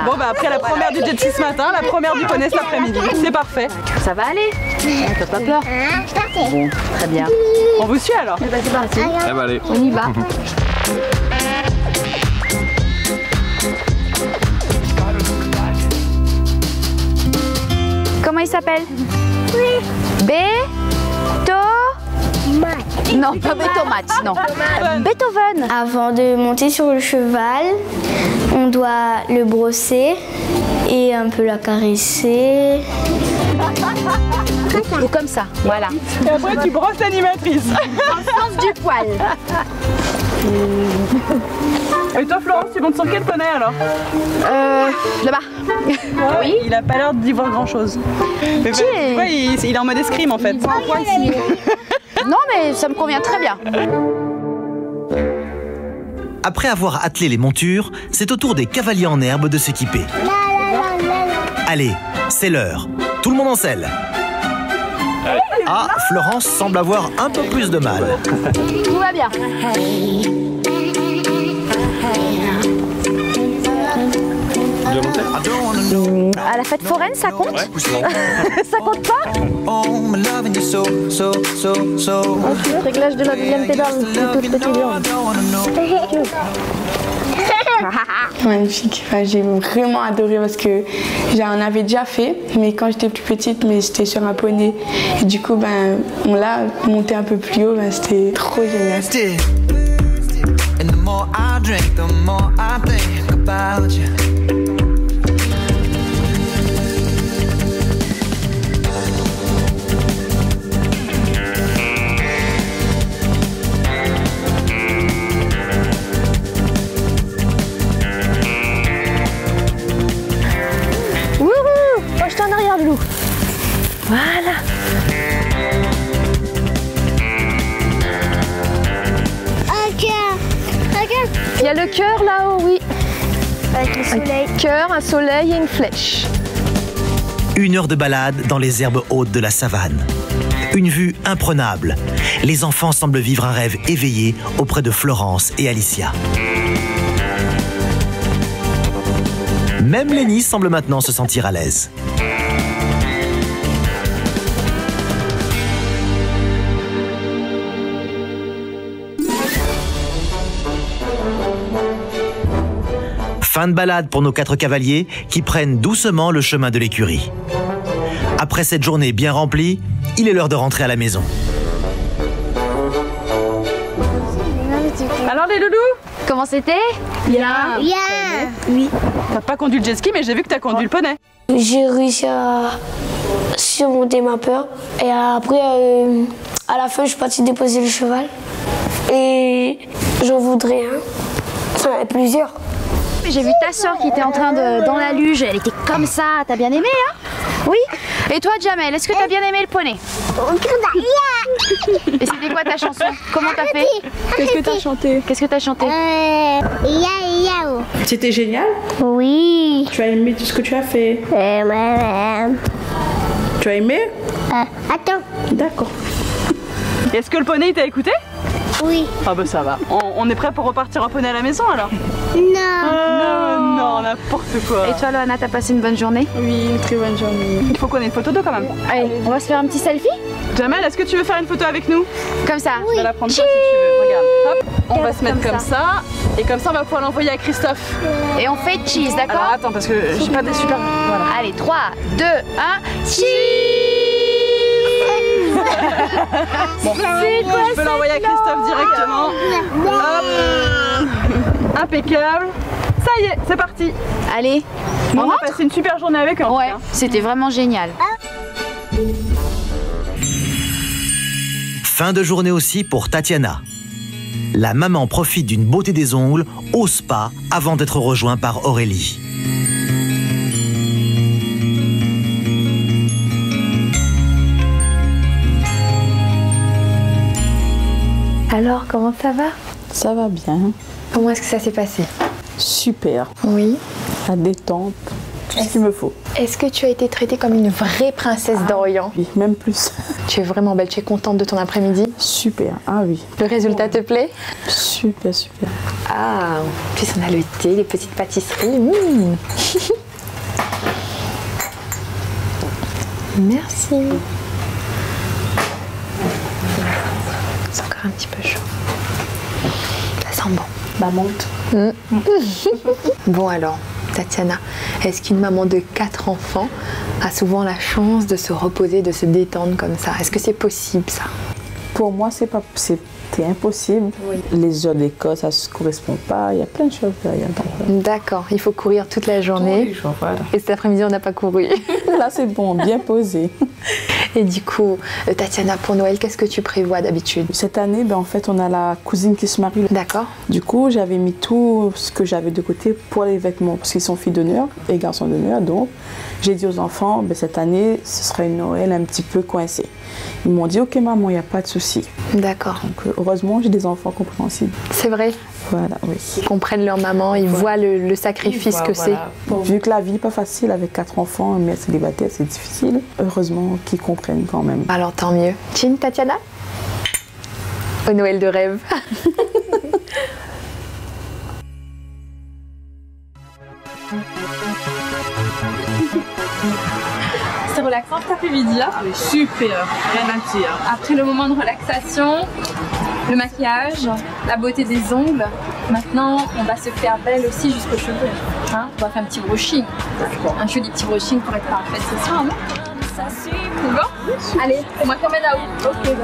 Bon, après la première du jet ski ce matin, la première du poney cet après-midi. C'est parfait. Ça va aller? T'as pas peur? Bon, très bien. On vous suit alors? C'est parti. Eh ben, allez. On y va. Comment il s'appelle? Non, pas Bétomate, non. Beethoven. Avant de monter sur le cheval, on doit le brosser et un peu la caresser. Ou comme ça, voilà. Et après, tu brosses l'animatrice. Dans le sens du poil. Et toi, Florence, tu montes sur quel poney alors? Là-bas. Oui. Il a pas l'air d'y voir grand chose. Mais tu vois, il est en mode escrime en fait. Non, mais ça me convient très bien. Après avoir attelé les montures, c'est au tour des cavaliers en herbe de s'équiper. Allez, c'est l'heure. Tout le monde en selle. Ah, Florence semble avoir un peu plus de mal. Tout va bien. À la fête foraine, ça compte? Ça compte pas? Réglage de la deuxième pédale, toute petite viande. Magnifique, enfin, j'ai vraiment adoré parce que j'en avais déjà fait, mais quand j'étais plus petite, mais c'était sur un poney. Et du coup, ben, on l'a monté un peu plus haut, ben, c'était trop génial. En arrière, Loulou. Voilà. Il y a le cœur là-haut, oui. Avec le soleil. Un cœur, un soleil et une flèche. 1 heure de balade dans les herbes hautes de la savane. Une vue imprenable. Les enfants semblent vivre un rêve éveillé auprès de Florence et Alicia. Même Lenny semble maintenant se sentir à l'aise. Fin de balade pour nos 4 cavaliers qui prennent doucement le chemin de l'écurie. Après cette journée bien remplie, il est l'heure de rentrer à la maison. Alors les loulous? Comment c'était? Bien. Bien. Oui. T'as pas conduit le jet ski, mais j'ai vu que t'as conduit le poney. J'ai réussi à surmonter ma peur. Et après, à la fin, je suis partie déposer le cheval. Et j'en voudrais un. Enfin, plusieurs. J'ai vu ta soeur qui était en train de dans la luge, elle était comme ça, t'as bien aimé hein? Oui. Et toi Jamel, est-ce que t'as bien aimé le poney? Et c'était quoi ta chanson? Comment t'as fait? Qu'est-ce que t'as chanté? Qu'est-ce que t'as chanté? C'était génial? Oui. Tu as aimé tout ce que tu as fait? Tu as aimé? Attends. D'accord. Est-ce que le poney t'a écouté? Oui. Ah bah ça va. On est prêt pour repartir en poney à la maison alors? Non. Non, n'importe quoi. Et toi Loana, t'as passé une bonne journée? Oui, une très bonne journée. Il faut qu'on ait une photo d'eau quand même. Allez, on va se faire un petit selfie? Jamel, est-ce que tu veux faire une photo avec nous? Comme ça? Je vais la prendre toi si tu veux. Regarde, hop, on va se mettre comme ça. Et comme ça, on va pouvoir l'envoyer à Christophe. Et on fait cheese, d'accord? Alors attends, parce que j'ai pas des super... Voilà. Allez, 3, 2, 1, cheese! Bon, je peux l'envoyer à Christophe directement. Hop. Impeccable. Ça y est, c'est parti. Allez, on a passé une super journée avec eux. Ouais, c'était vraiment génial. Fin de journée aussi pour Tatiana. La maman profite d'une beauté des ongles au spa avant d'être rejointe par Aurélie. Alors, comment ça va? Ça va bien. Comment est-ce que ça s'est passé? Super. Oui. La détente, tout ce qu'il me faut. Est-ce que tu as été traitée comme une vraie princesse d'Orient? Oui, même plus. Tu es vraiment belle, tu es contente de ton après-midi? Super, ah oui. Le résultat te plaît? Super, super. Ah, puis on a le thé, les petites pâtisseries. Mmh. Merci. C'est encore un petit peu chaud. Ça sent bon. Bah monte. Bon alors, Tatiana, est-ce qu'une maman de 4 enfants a souvent la chance de se reposer, de se détendre comme ça? Est-ce que c'est possible ça? Pour moi, c'est C'est impossible. Oui. Les heures d'école, ça ne se correspond pas. Il y a plein de choses derrière. D'accord, il faut courir toute la journée. Voilà. Et cet après-midi, on n'a pas couru. Là, c'est bon, bien posé. Et du coup, Tatiana, pour Noël, qu'est-ce que tu prévois d'habitude? Cette année, en fait, on a la cousine qui se marie. D'accord. Du coup, j'avais mis tout ce que j'avais de côté pour les vêtements, parce qu'ils sont filles d'honneur et garçons d'honneur. Donc, j'ai dit aux enfants, cette année, ce serait une Noël un petit peu coincée. Ils m'ont dit, ok maman, il n'y a pas de souci. D'accord. Donc, heureusement, j'ai des enfants compréhensibles. C'est vrai. Voilà, oui. Ils comprennent leur maman, ils voient le sacrifice que c'est. Vu que la vie n'est pas facile avec 4 enfants, mais célibataire, c'est difficile. Heureusement qu'ils comprennent quand même. Alors tant mieux. Chin, Tatiana? Au Noël de rêve. C'est relaxant cet après-midi là? Super, rien à dire. Après le moment de relaxation, le maquillage, la beauté des ongles, maintenant on va se faire belle aussi jusqu'aux cheveux. Hein, on va faire un petit brushing. Un joli petit brushing pour être parfaite ce soir, non? C'est bon? Allez, on va fermer là-haut. Ok.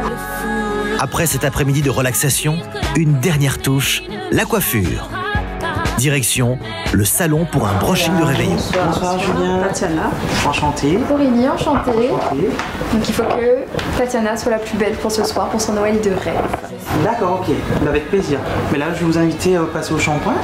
Après cet après-midi de relaxation, une dernière touche, la coiffure. Direction, le salon pour un brushing de réveillon. Bonsoir Julien. Tatiana. Enchanté. Aurélie, enchantée. Donc il faut que Tatiana soit la plus belle pour ce soir, pour son Noël de rêve. D'accord, ok. Avec plaisir. Mais là, je vais vous inviter à passer au shampoing.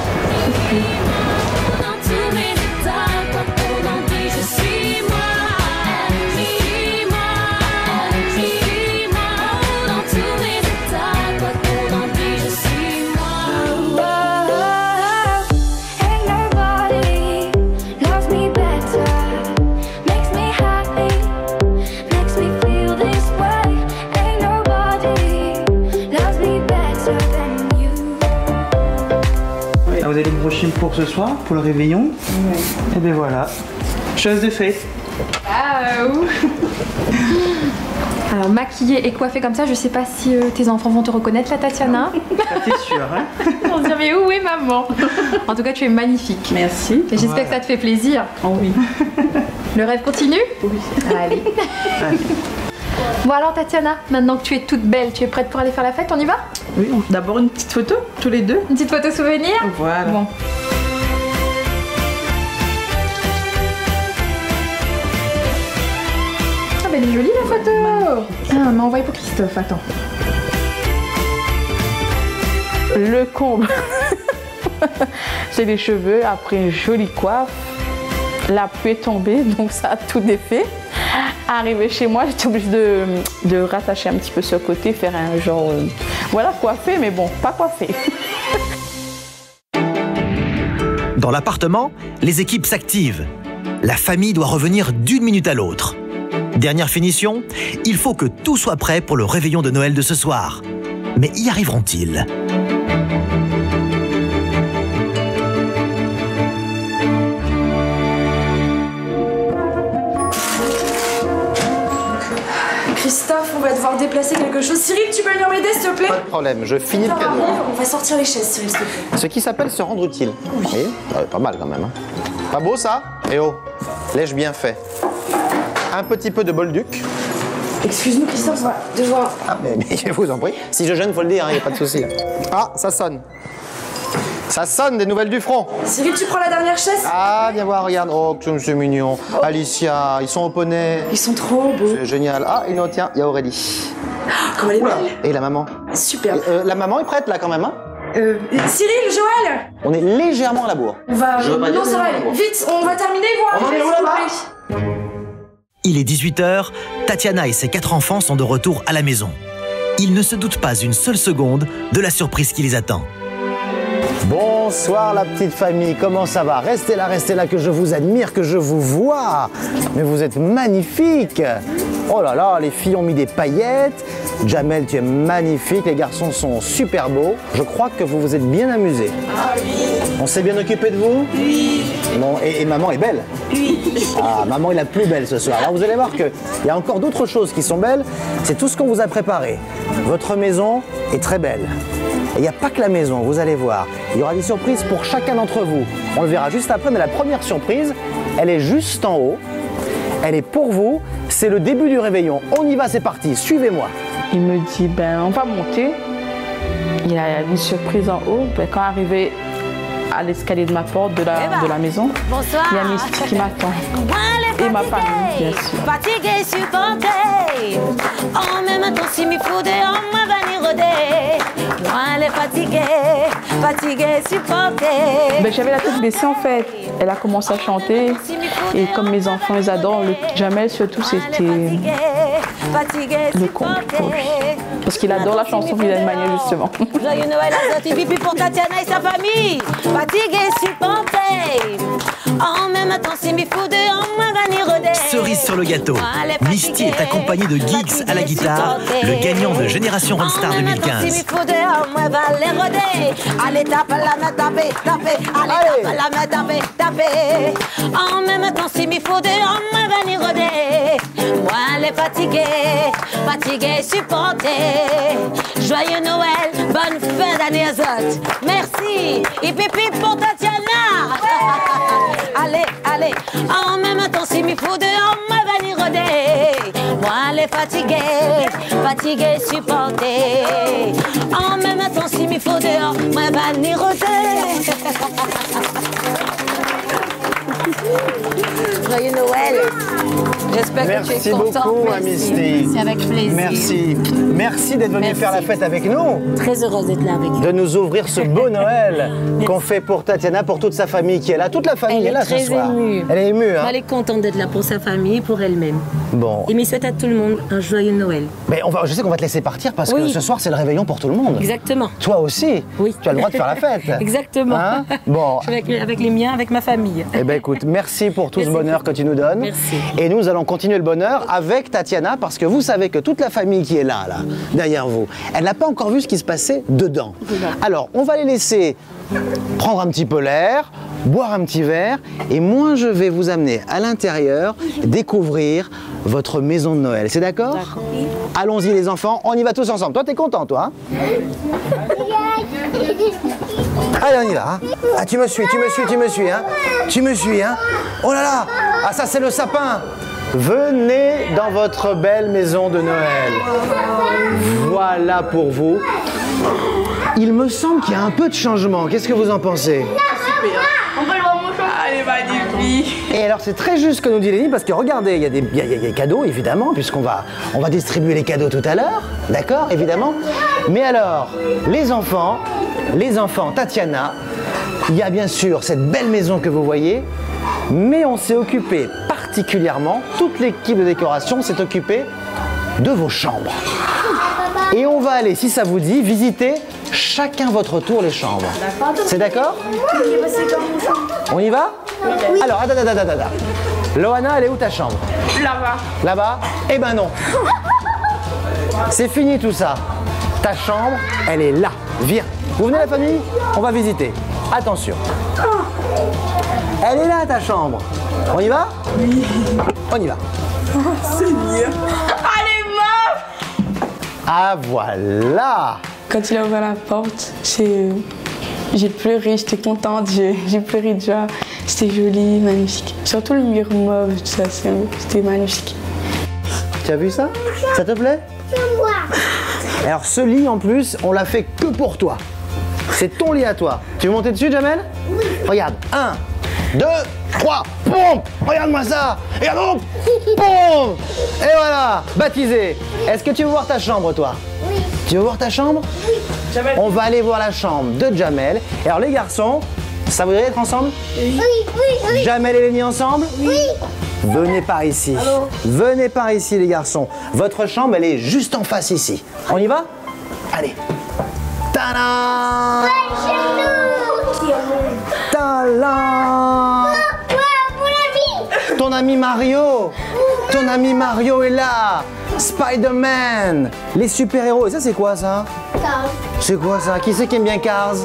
Vous allez le brushing pour ce soir, pour le réveillon. Oui. Et bien voilà, chose de fait. Waouh. Alors maquillée et coiffée comme ça, je sais pas si tes enfants vont te reconnaître, la Tatiana. Ça t'es sûr, hein? On se dit mais où est maman? En tout cas, tu es magnifique. Merci. Et j'espère que ça te fait plaisir. Oh oui. Le rêve continue? Oui. Allez. Bon alors Tatiana, maintenant que tu es toute belle, tu es prête pour aller faire la fête, on y va? Oui, d'abord une petite photo, tous les deux. Une petite photo souvenir? Voilà. Bon. Ah ben elle est jolie la photo. Ah, mais envoyez pour Christophe, attends. Le comble. J'ai les cheveux, après une jolie coiffe. La pluie est tombée, donc ça a tout défait. Arrivé chez moi, j'étais obligée de rattacher un petit peu ce côté, faire un genre... voilà, coiffé, mais bon, pas coiffé. Dans l'appartement, les équipes s'activent. La famille doit revenir d'une minute à l'autre. Dernière finition, il faut que tout soit prêt pour le réveillon de Noël de ce soir. Mais y arriveront-ils ? Christophe, on va devoir déplacer quelque chose. Cyril, tu peux venir m'aider, s'il te plaît? Pas de problème, je finis le cadeau. On va sortir les chaises, Cyril, s'il te plaît. Ce qui s'appelle se rendre utile. Oui. Pas mal quand même. Hein. Pas beau ça? Eh oh, lèche bien fait. Un petit peu de bolduc. Excuse-nous, Christophe, on va devoir... Ah, mais je vous en prie. Si je gêne, faut le dire, il n'y a pas de souci. Ah, ça sonne. Ça sonne, des nouvelles du front. Cyril, tu prends la dernière chaise? Ah, viens voir, regarde. Oh, que c'est mignon. Oh. Alicia, ils sont au poney. Ils sont trop beaux. C'est génial. Ah, tiens, il y a Aurélie. Comment elle est belle. Et la maman? Super. La maman est prête là quand même, hein? Cyril, Joël! On est légèrement à la bourre. On va... Non, ça va aller. Vite, on va terminer, voir. On en est où là-bas? Il est 18h, Tatiana et ses 4 enfants sont de retour à la maison. Ils ne se doutent pas une seule seconde de la surprise qui les attend. Bonsoir la petite famille, comment ça va? Restez là que je vous admire, que je vous vois. Mais vous êtes magnifiques. Oh là là, les filles ont mis des paillettes. Jamel, tu es magnifique, les garçons sont super beaux. Je crois que vous vous êtes bien amusés. Ah oui. On s'est bien occupé de vous? Oui. Bon, et maman est belle? Oui. Ah, maman est la plus belle ce soir. Alors vous allez voir qu'il y a encore d'autres choses qui sont belles. C'est tout ce qu'on vous a préparé. Votre maison est très belle. Et il n'y a pas que la maison, vous allez voir. Il y aura des surprises pour chacun d'entre vous. On le verra juste après, mais la première surprise, elle est juste en haut. Elle est pour vous. C'est le début du réveillon. On y va, c'est parti. Suivez-moi. Il me dit, on va monter. Il y a une surprise en haut. Ben, quand arrivé à l'escalier de ma porte de la maison, il y a Misty qui m'attend. Et ma famille, bien sûr. Fatigué, supporté. En même temps, si m'y foudé, on m'a vanille rodé. Moi, elle est fatiguée, supporté. Ben, j'avais la tête baissée en fait. Elle a commencé à chanter. Et comme mes enfants, ils adorent le Jamel, surtout, c'était le conte pour lui. Parce qu'il adore la chanson Vilaine Manière, justement. Joyeux Noël à Zoti Pipi pour Tatiana et sa famille. Fatigué, supporté. En même temps, si m'y foudé, on m'a vanille rodé. Cerise sur le gâteau. Misty est accompagnée de Giggs à la guitare, le gagnant de Génération Rockstar 2015. Allez, tape la main, tapez. Allez, tape la main, tapez. En même temps, si m'y faut dehors, moi, vanille rodé. Moi, elle est fatiguée, supportée. Joyeux Noël, bonne fin d'année à Zot. Merci. Et pipi pour Tatiana. Allez. En même temps, si m'y faut dehors, moi, vanille rodé. Moi, elle est fatiguée, supportée. En même temps, si m'y faut dehors, moi, vanille rodé. Joyeux Noël. J'espère que tu es content. Merci beaucoup, Misty. C'est avec plaisir. Merci d'être venu faire la fête avec nous. Très heureuse d'être là avec vous. De nous ouvrir ce beau Noël qu'on fait pour Tatiana, pour toute sa famille qui est là. Toute la famille est là ce soir. Elle est émue. Hein? Elle est contente d'être là pour sa famille, pour elle-même. Bon. Et me souhaite à tout le monde un joyeux Noël. Mais je sais qu'on va te laisser partir parce que ce soir c'est le réveillon pour tout le monde. Exactement. Toi aussi. Oui. Tu as le droit de faire la fête. Exactement. Hein? Bon. Je suis avec les miens, avec ma famille. Eh bien écoute, merci pour tout ce bonheur que tu nous donnes. Merci. Et nous allons continuer le bonheur avec Tatiana parce que vous savez que toute la famille qui est là, derrière vous, elle n'a pas encore vu ce qui se passait dedans. Alors, on va les laisser prendre un petit peu l'air, boire un petit verre et moi je vais vous amener à l'intérieur découvrir votre maison de Noël. C'est d'accord? D'accord. Allons-y les enfants, on y va tous ensemble. Toi, t'es content, toi hein? Allez, on y va. Hein. Ah, tu me suis, hein. Tu me suis, hein. Oh là là. Ah, ça, c'est le sapin. Venez dans votre belle maison de Noël. Voilà pour vous. Il me semble qu'il y a un peu de changement. Qu'est-ce que vous en pensez? On peut le voir mon chat. Elle est magnifique. Et alors, c'est très juste ce que nous dit Lénie, parce que regardez, il y a des cadeaux, évidemment, puisqu'on va distribuer les cadeaux tout à l'heure. D'accord, évidemment. Mais alors, les enfants, Tatiana, il y a bien sûr cette belle maison que vous voyez, mais on s'est occupé particulièrement, toute l'équipe de décoration s'est occupée de vos chambres. Et on va aller, si ça vous dit, visiter chacun votre tour les chambres. C'est d'accord? On y va? Oui. Alors, attends. Loana, elle est où ta chambre? Là-bas. Là-bas? Eh ben non. C'est fini tout ça. Ta chambre, elle est là. Viens. Vous venez la famille? On va visiter. Attention. Elle est là ta chambre. On y va? Oui. On y va. Oh, Seigneur. Allez, meuf! Ah voilà. Quand il a ouvert la porte, j'ai pleuré, j'étais contente, j'ai pleuré de joie. C'était joli, magnifique. Surtout le mur mauve, tout ça, c'était magnifique. Tu as vu ça? Ça te plaît? Alors ce lit en plus, on l'a fait que pour toi. C'est ton lit à toi. Tu veux monter dessus, Jamel? Oui. Regarde, 1, 2, 3, boum! Regarde-moi ça! Regarde donc! Boum! Et voilà, baptisé. Est-ce que tu veux voir ta chambre, toi? Oui. Tu veux voir ta chambre? Oui. Jamel. On va aller voir la chambre de Jamel. Et alors les garçons, ça voudrait être ensemble? Oui. Oui. Jamel et Lénie ensemble? Oui. Venez par ici. Allô? Venez par ici les garçons. Votre chambre, elle est juste en face ici. On y va? Allez. Tadam! Tadam! Ton ami Mario! Ton ami Mario est là! Spider-Man! Les super-héros. Et ça, c'est quoi ça? Cars. C'est quoi ça? Qui c'est qui aime bien Cars?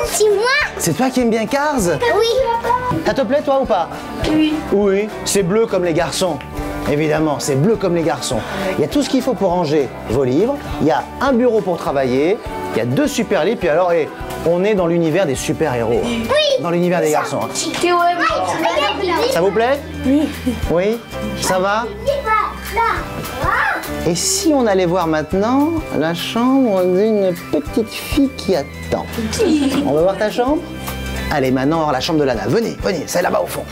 C'est moi! C'est toi qui aimes bien Cars? Oui! Ça te plaît toi ou pas? Oui. Oui, c'est bleu comme les garçons. Évidemment, c'est bleu comme les garçons. Il y a tout ce qu'il faut pour ranger vos livres. Il y a un bureau pour travailler. Il y a 2 super lits. Puis alors, on est dans l'univers des super-héros. Oui. Dans l'univers des garçons. Ça vous plaît? Oui. Oui? Ça va? Et si on allait voir maintenant la chambre d'une petite fille qui attend? On va voir ta chambre? Allez, maintenant on va voir la chambre de Lana. Venez, venez, c'est là-bas au fond.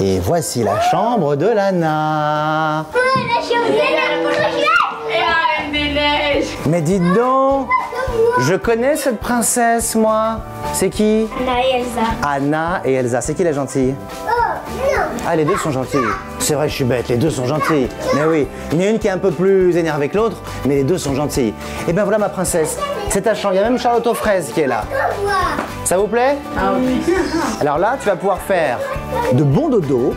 Et voici la chambre de Lana. Mais dites donc, je connais cette princesse, moi. C'est qui? Anna et Elsa. Anna et Elsa. C'est qui la gentille? Ah, les deux sont gentilles. C'est vrai, je suis bête, les deux sont gentilles. Mais oui, il y en a une qui est un peu plus énervée que l'autre, mais les deux sont gentilles. Et bien voilà ma princesse, c'est ta chambre. Il y a même Charlotte aux fraises qui est là. Ça vous plaît? Ah oui. Alors là, tu vas pouvoir faire de bons dodo,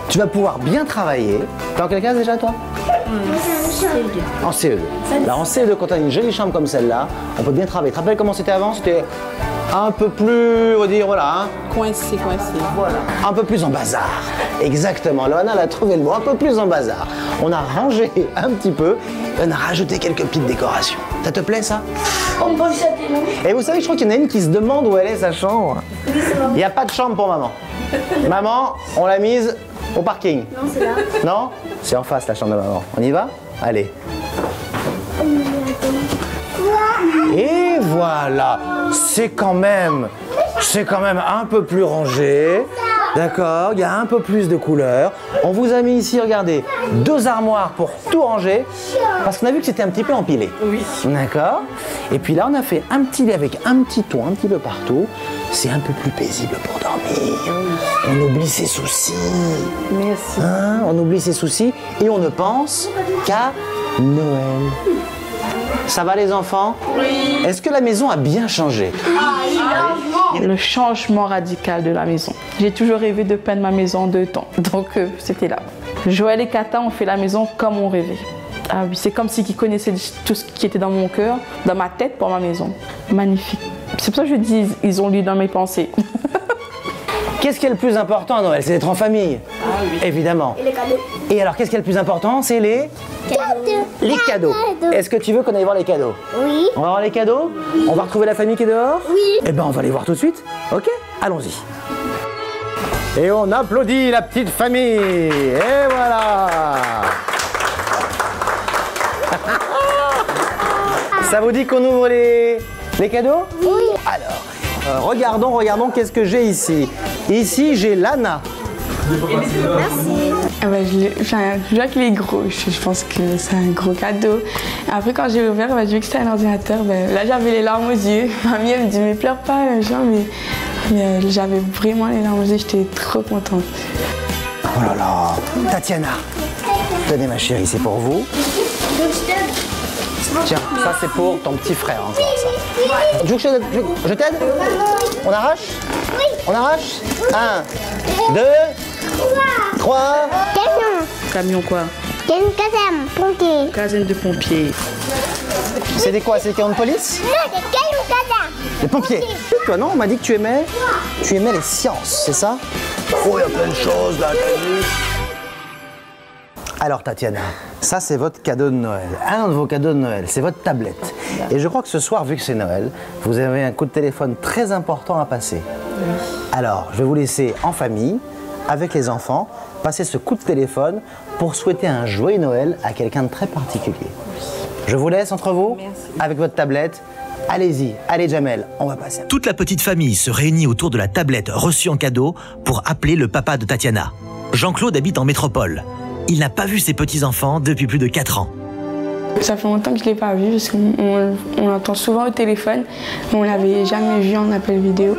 tu vas pouvoir bien travailler. T'es en quelle classe déjà, toi? En CE2. Alors en CE2, quand on a une jolie chambre comme celle-là, on peut bien travailler. Tu te rappelles comment c'était avant? C'était un peu plus, on va dire, voilà. Hein. Coincé. Voilà. Un peu plus en bazar. Exactement. Loana, elle a trouvé le mot. Un peu plus en bazar. On a rangé un petit peu et on a rajouté quelques petites décorations. Ça te plaît, ça? On peut ça. Et vous savez, je crois qu'il y en a une qui se demande où elle est, sa chambre. Il n'y a pas de chambre pour maman. Maman, on l'a mise au parking. Non, c'est là. Non? C'est en face, la chambre de maman. On y va? Allez. Et voilà, c'est quand même un peu plus rangé, d'accord, il y a un peu plus de couleurs. On vous a mis ici, regardez, 2 armoires pour tout ranger, parce qu'on a vu que c'était un petit peu empilé. Oui. D'accord. Et puis là, on a fait un petit lit avec un petit toit un petit peu partout. C'est un peu plus paisible pour dormir. On oublie ses soucis. Merci. Hein, on oublie ses soucis et on ne pense qu'à Noël. Ça va les enfants? Oui. Est-ce que la maison a bien changé? Le changement radical de la maison. J'ai toujours rêvé de peindre ma maison en 2 temps, donc c'était là. Joël et Kata ont fait la maison comme on rêvait. Ah oui, c'est comme s'ils connaissaient tout ce qui était dans mon cœur, dans ma tête pour ma maison. Magnifique. C'est pour ça que je dis, ils ont lu dans mes pensées. Qu'est-ce qui est le plus important à Noël? C'est d'être en famille. Ah oui. Évidemment. Et les cadeaux. Et alors, qu'est-ce qui est le plus important? C'est les cadeaux. Les cadeaux. Est-ce que tu veux qu'on aille voir les cadeaux? Oui. On va voir les cadeaux? Oui. On va retrouver la famille qui est dehors? Oui. Eh bien, on va les voir tout de suite. Ok? Allons-y. Et on applaudit la petite famille. Et voilà. Ça vous dit qu'on ouvre les cadeaux? Oui. Alors, regardons qu'est-ce que j'ai ici. Ici, j'ai Lana. Merci. Ah bah, je vois qu'il est gros, je pense que c'est un gros cadeau. Après, quand j'ai ouvert, j'ai vu que c'était un ordinateur. Là, j'avais les larmes aux yeux. Mamie, elle me dit, mais pleure pas, mais j'avais vraiment les larmes aux yeux, j'étais trop contente. Oh là là, Tatiana, tenez ma chérie, c'est pour vous. Tiens, ça c'est pour ton petit frère encore, ça. Tu veux que je t'aide? On arrache? Oui. On arrache? 1, 2, 3. Camion quoi? Une caserne, pompier. Caserne de pompiers. C'est des quoi? C'est des camions de police? Non, des camions caserne. Des pompiers. Toi non, on m'a dit que tu aimais les sciences, c'est ça? Oh, il y a plein de choses là, t'as vu? Alors Tatiana, ça c'est votre cadeau de Noël. Un de vos cadeaux de Noël, c'est votre tablette. Et je crois que ce soir, vu que c'est Noël, vous avez un coup de téléphone très important à passer. Oui. Alors, je vais vous laisser en famille, avec les enfants, passer ce coup de téléphone pour souhaiter un joyeux Noël à quelqu'un de très particulier. Oui. Je vous laisse entre vous, avec votre tablette. Allez-y, allez Jamel, on va passer. Toute la petite famille se réunit autour de la tablette reçue en cadeau pour appeler le papa de Tatiana. Jean-Claude habite en métropole. Il n'a pas vu ses petits-enfants depuis plus de 4 ans. Ça fait longtemps que je ne l'ai pas vu parce qu'on l'entend souvent au téléphone, mais on ne l'avait jamais vu en appel vidéo.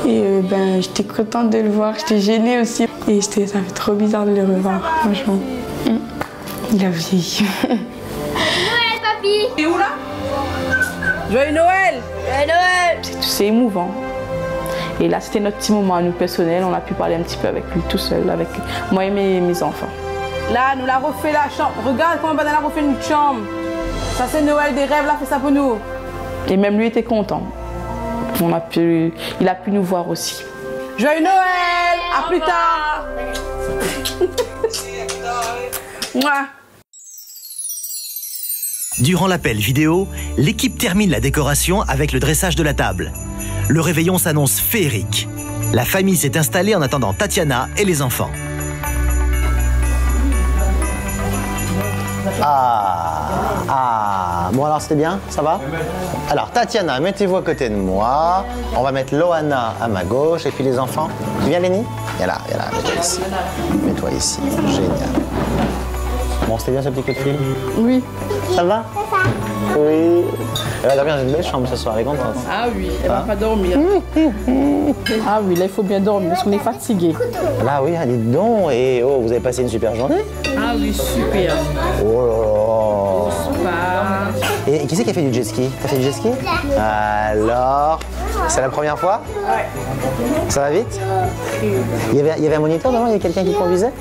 Et j'étais contente de le voir, j'étais gênée aussi. Et ça fait trop bizarre de le revoir, franchement. Il a vieilli. Noël, papy! T'es où là? Joyeux Noël! Joyeux Noël! C'est émouvant. Et là, c'était notre petit moment à nous personnel. On a pu parler un petit peu avec lui tout seul, avec moi et mes enfants. Là, nous l'a refait la chambre. Regarde comment Banana a refait une chambre. Ça, c'est Noël des rêves, là, fait ça pour nous. Et même lui était content. Il a pu nous voir aussi. Joyeux Noël! À plus tard! Durant l'appel vidéo, l'équipe termine la décoration avec le dressage de la table. Le réveillon s'annonce féerique. La famille s'est installée en attendant Tatiana et les enfants. Bon alors c'était bien, ça va? Alors Tatiana, mettez-vous à côté de moi. On va mettre Loana à ma gauche et puis les enfants. Viens Lénie. Viens là, mets-toi ici. Mets-toi ici, génial. Bon, c'était bien ce petit coup de fil? Oui. Ça va? Oui. Elle va dormir dans une belle chambre ce soir, elle est contente. Ah oui, elle va pas dormir. Ah oui, là il faut bien dormir parce qu'on est fatigué. Là oui, dites donc. Et oh, vous avez passé une super journée? Ah oui, super. Oh là là. Et qui c'est qui a fait du jet ski? T'as fait du jet ski? Alors, c'est la première fois? Ouais. Ça va vite? Il y avait un moniteur devant, il y avait quelqu'un qui conduisait?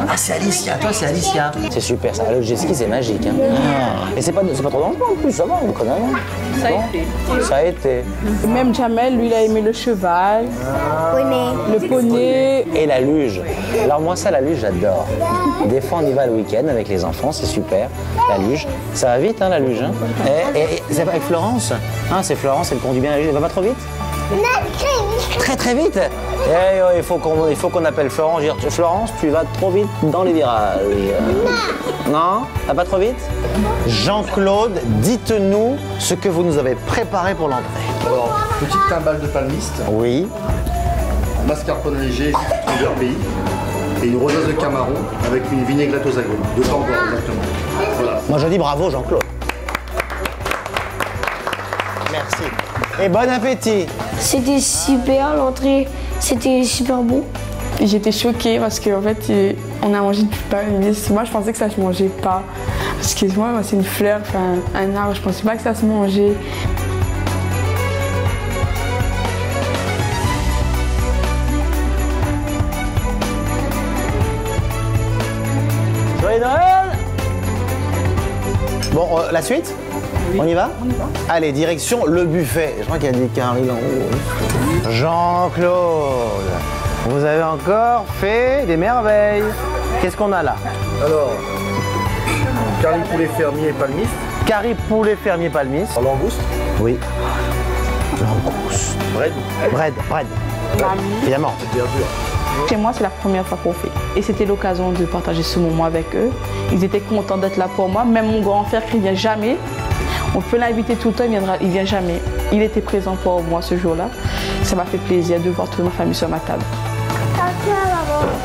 Ah, c'est Alicia, toi c'est Alicia. C'est super ça, le jet ski c'est magique. Hein. Et c'est pas trop dangereux en plus, ça va, on connaît rien. Ça a été. Ça a été. Même Jamel, lui, il a aimé le cheval, le poney. Et la luge. Alors moi ça, la luge, j'adore. Des fois on y va le week-end avec les enfants, c'est super. La luge, ça va vite hein, la luge. Hein. Et c'est avec Florence. Hein, c'est Florence, elle conduit bien la luge, elle va pas trop vite? Très vite. Il faut qu'on appelle Florence. Florence, tu vas trop vite dans les virages. Non, ça va pas trop vite? Jean-Claude, dites-nous ce que vous nous avez préparé pour l'entrée. Alors, petite timbale de palmiste. Oui. Mascarpone léger, plusieurs pays. Et une rosace de Camarón avec une vinaigrette aux agrumes. De Bangor, exactement. Voilà. Moi, je dis bravo, Jean-Claude. Merci. Et bon appétit. C'était super, l'entrée, c'était super bon. J'étais choquée parce qu'en fait, on a mangé du palmiste. Moi, je pensais que ça se mangeait pas. Parce que moi, c'est une fleur, enfin, un arbre, je pensais pas que ça se mangeait. Joyeux Noël! Bon, la suite? Oui. On y va? On y va. Allez, direction le buffet. Je crois qu'il y a des caries en haut. Jean-Claude, vous avez encore fait des merveilles. Qu'est-ce qu'on a là? Alors, curry poulet fermier palmiste. Curry poulet fermier palmiste. Langouste. Oui. Langouste. Bread. Évidemment. C'est bien sûr. Chez moi, c'est la première fois qu'on fait. Et c'était l'occasion de partager ce moment avec eux. Ils étaient contents d'être là pour moi. Même mon grand frère qui ne vient jamais. On peut l'inviter tout le temps, il ne vient jamais. Il était présent pour moi ce jour-là. Ça m'a fait plaisir de voir toute ma famille sur ma table.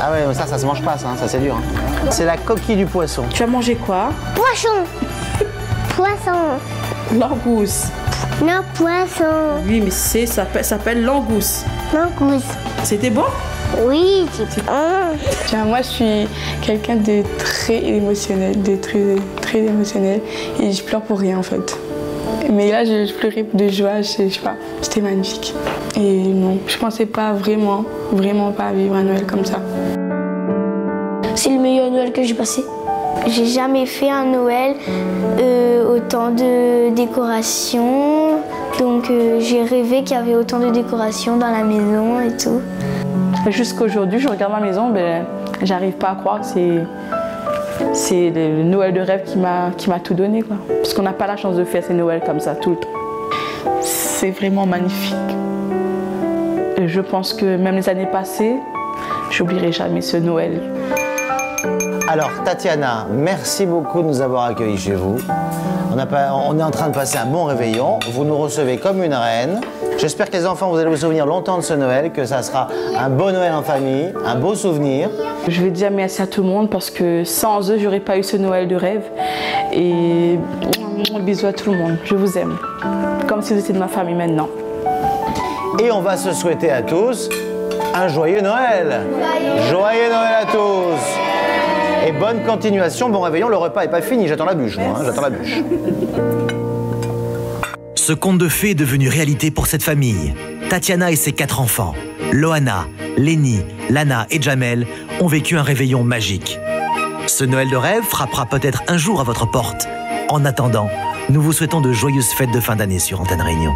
Ah ouais, mais ça se mange pas, ça c'est dur. Hein. C'est la coquille du poisson. Tu as mangé quoi? Poisson. Langouste. Non, poisson. Oui, mais ça s'appelle langouste. C'était bon? Oui, c'est bon. Tiens, moi, je suis quelqu'un de très émotionnel, très émotionnel. Et je pleure pour rien, en fait. Mais là, je pleurais de joie, je sais pas. C'était magnifique. Et non, je pensais pas vraiment pas vivre un Noël comme ça. C'est le meilleur Noël que j'ai passé. J'ai jamais fait un Noël autant de décorations. Donc j'ai rêvé qu'il y avait autant de décorations dans la maison et tout. Jusqu'à aujourd'hui, je regarde ma maison, ben, j'arrive pas à croire que c'est le Noël de rêve qui m'a tout donné, quoi. Parce qu'on n'a pas la chance de faire ces Noëls comme ça tout le temps. C'est vraiment magnifique. Et je pense que même les années passées, j'oublierai jamais ce Noël. Alors Tatiana, merci beaucoup de nous avoir accueillis chez vous. On est en train de passer un bon réveillon. Vous nous recevez comme une reine. J'espère que les enfants, vous allez vous souvenir longtemps de ce Noël, que ça sera un beau Noël en famille, un beau souvenir. Je vais dire merci à tout le monde parce que sans eux, j'aurais pas eu ce Noël de rêve. Et bisous à tout le monde. Je vous aime. Comme si vous étiez de ma famille maintenant. Et on va se souhaiter à tous un joyeux Noël. Joyeux Noël à tous. Et bonne continuation, bon réveillon. Le repas n'est pas fini. J'attends la bûche, moi. Hein, j'attends la bûche. Ce conte de fées est devenu réalité pour cette famille. Tatiana et ses 4 enfants, Loana, Lénie, Lana et Jamel, ont vécu un réveillon magique. Ce Noël de rêve frappera peut-être un jour à votre porte. En attendant, nous vous souhaitons de joyeuses fêtes de fin d'année sur Antenne Réunion.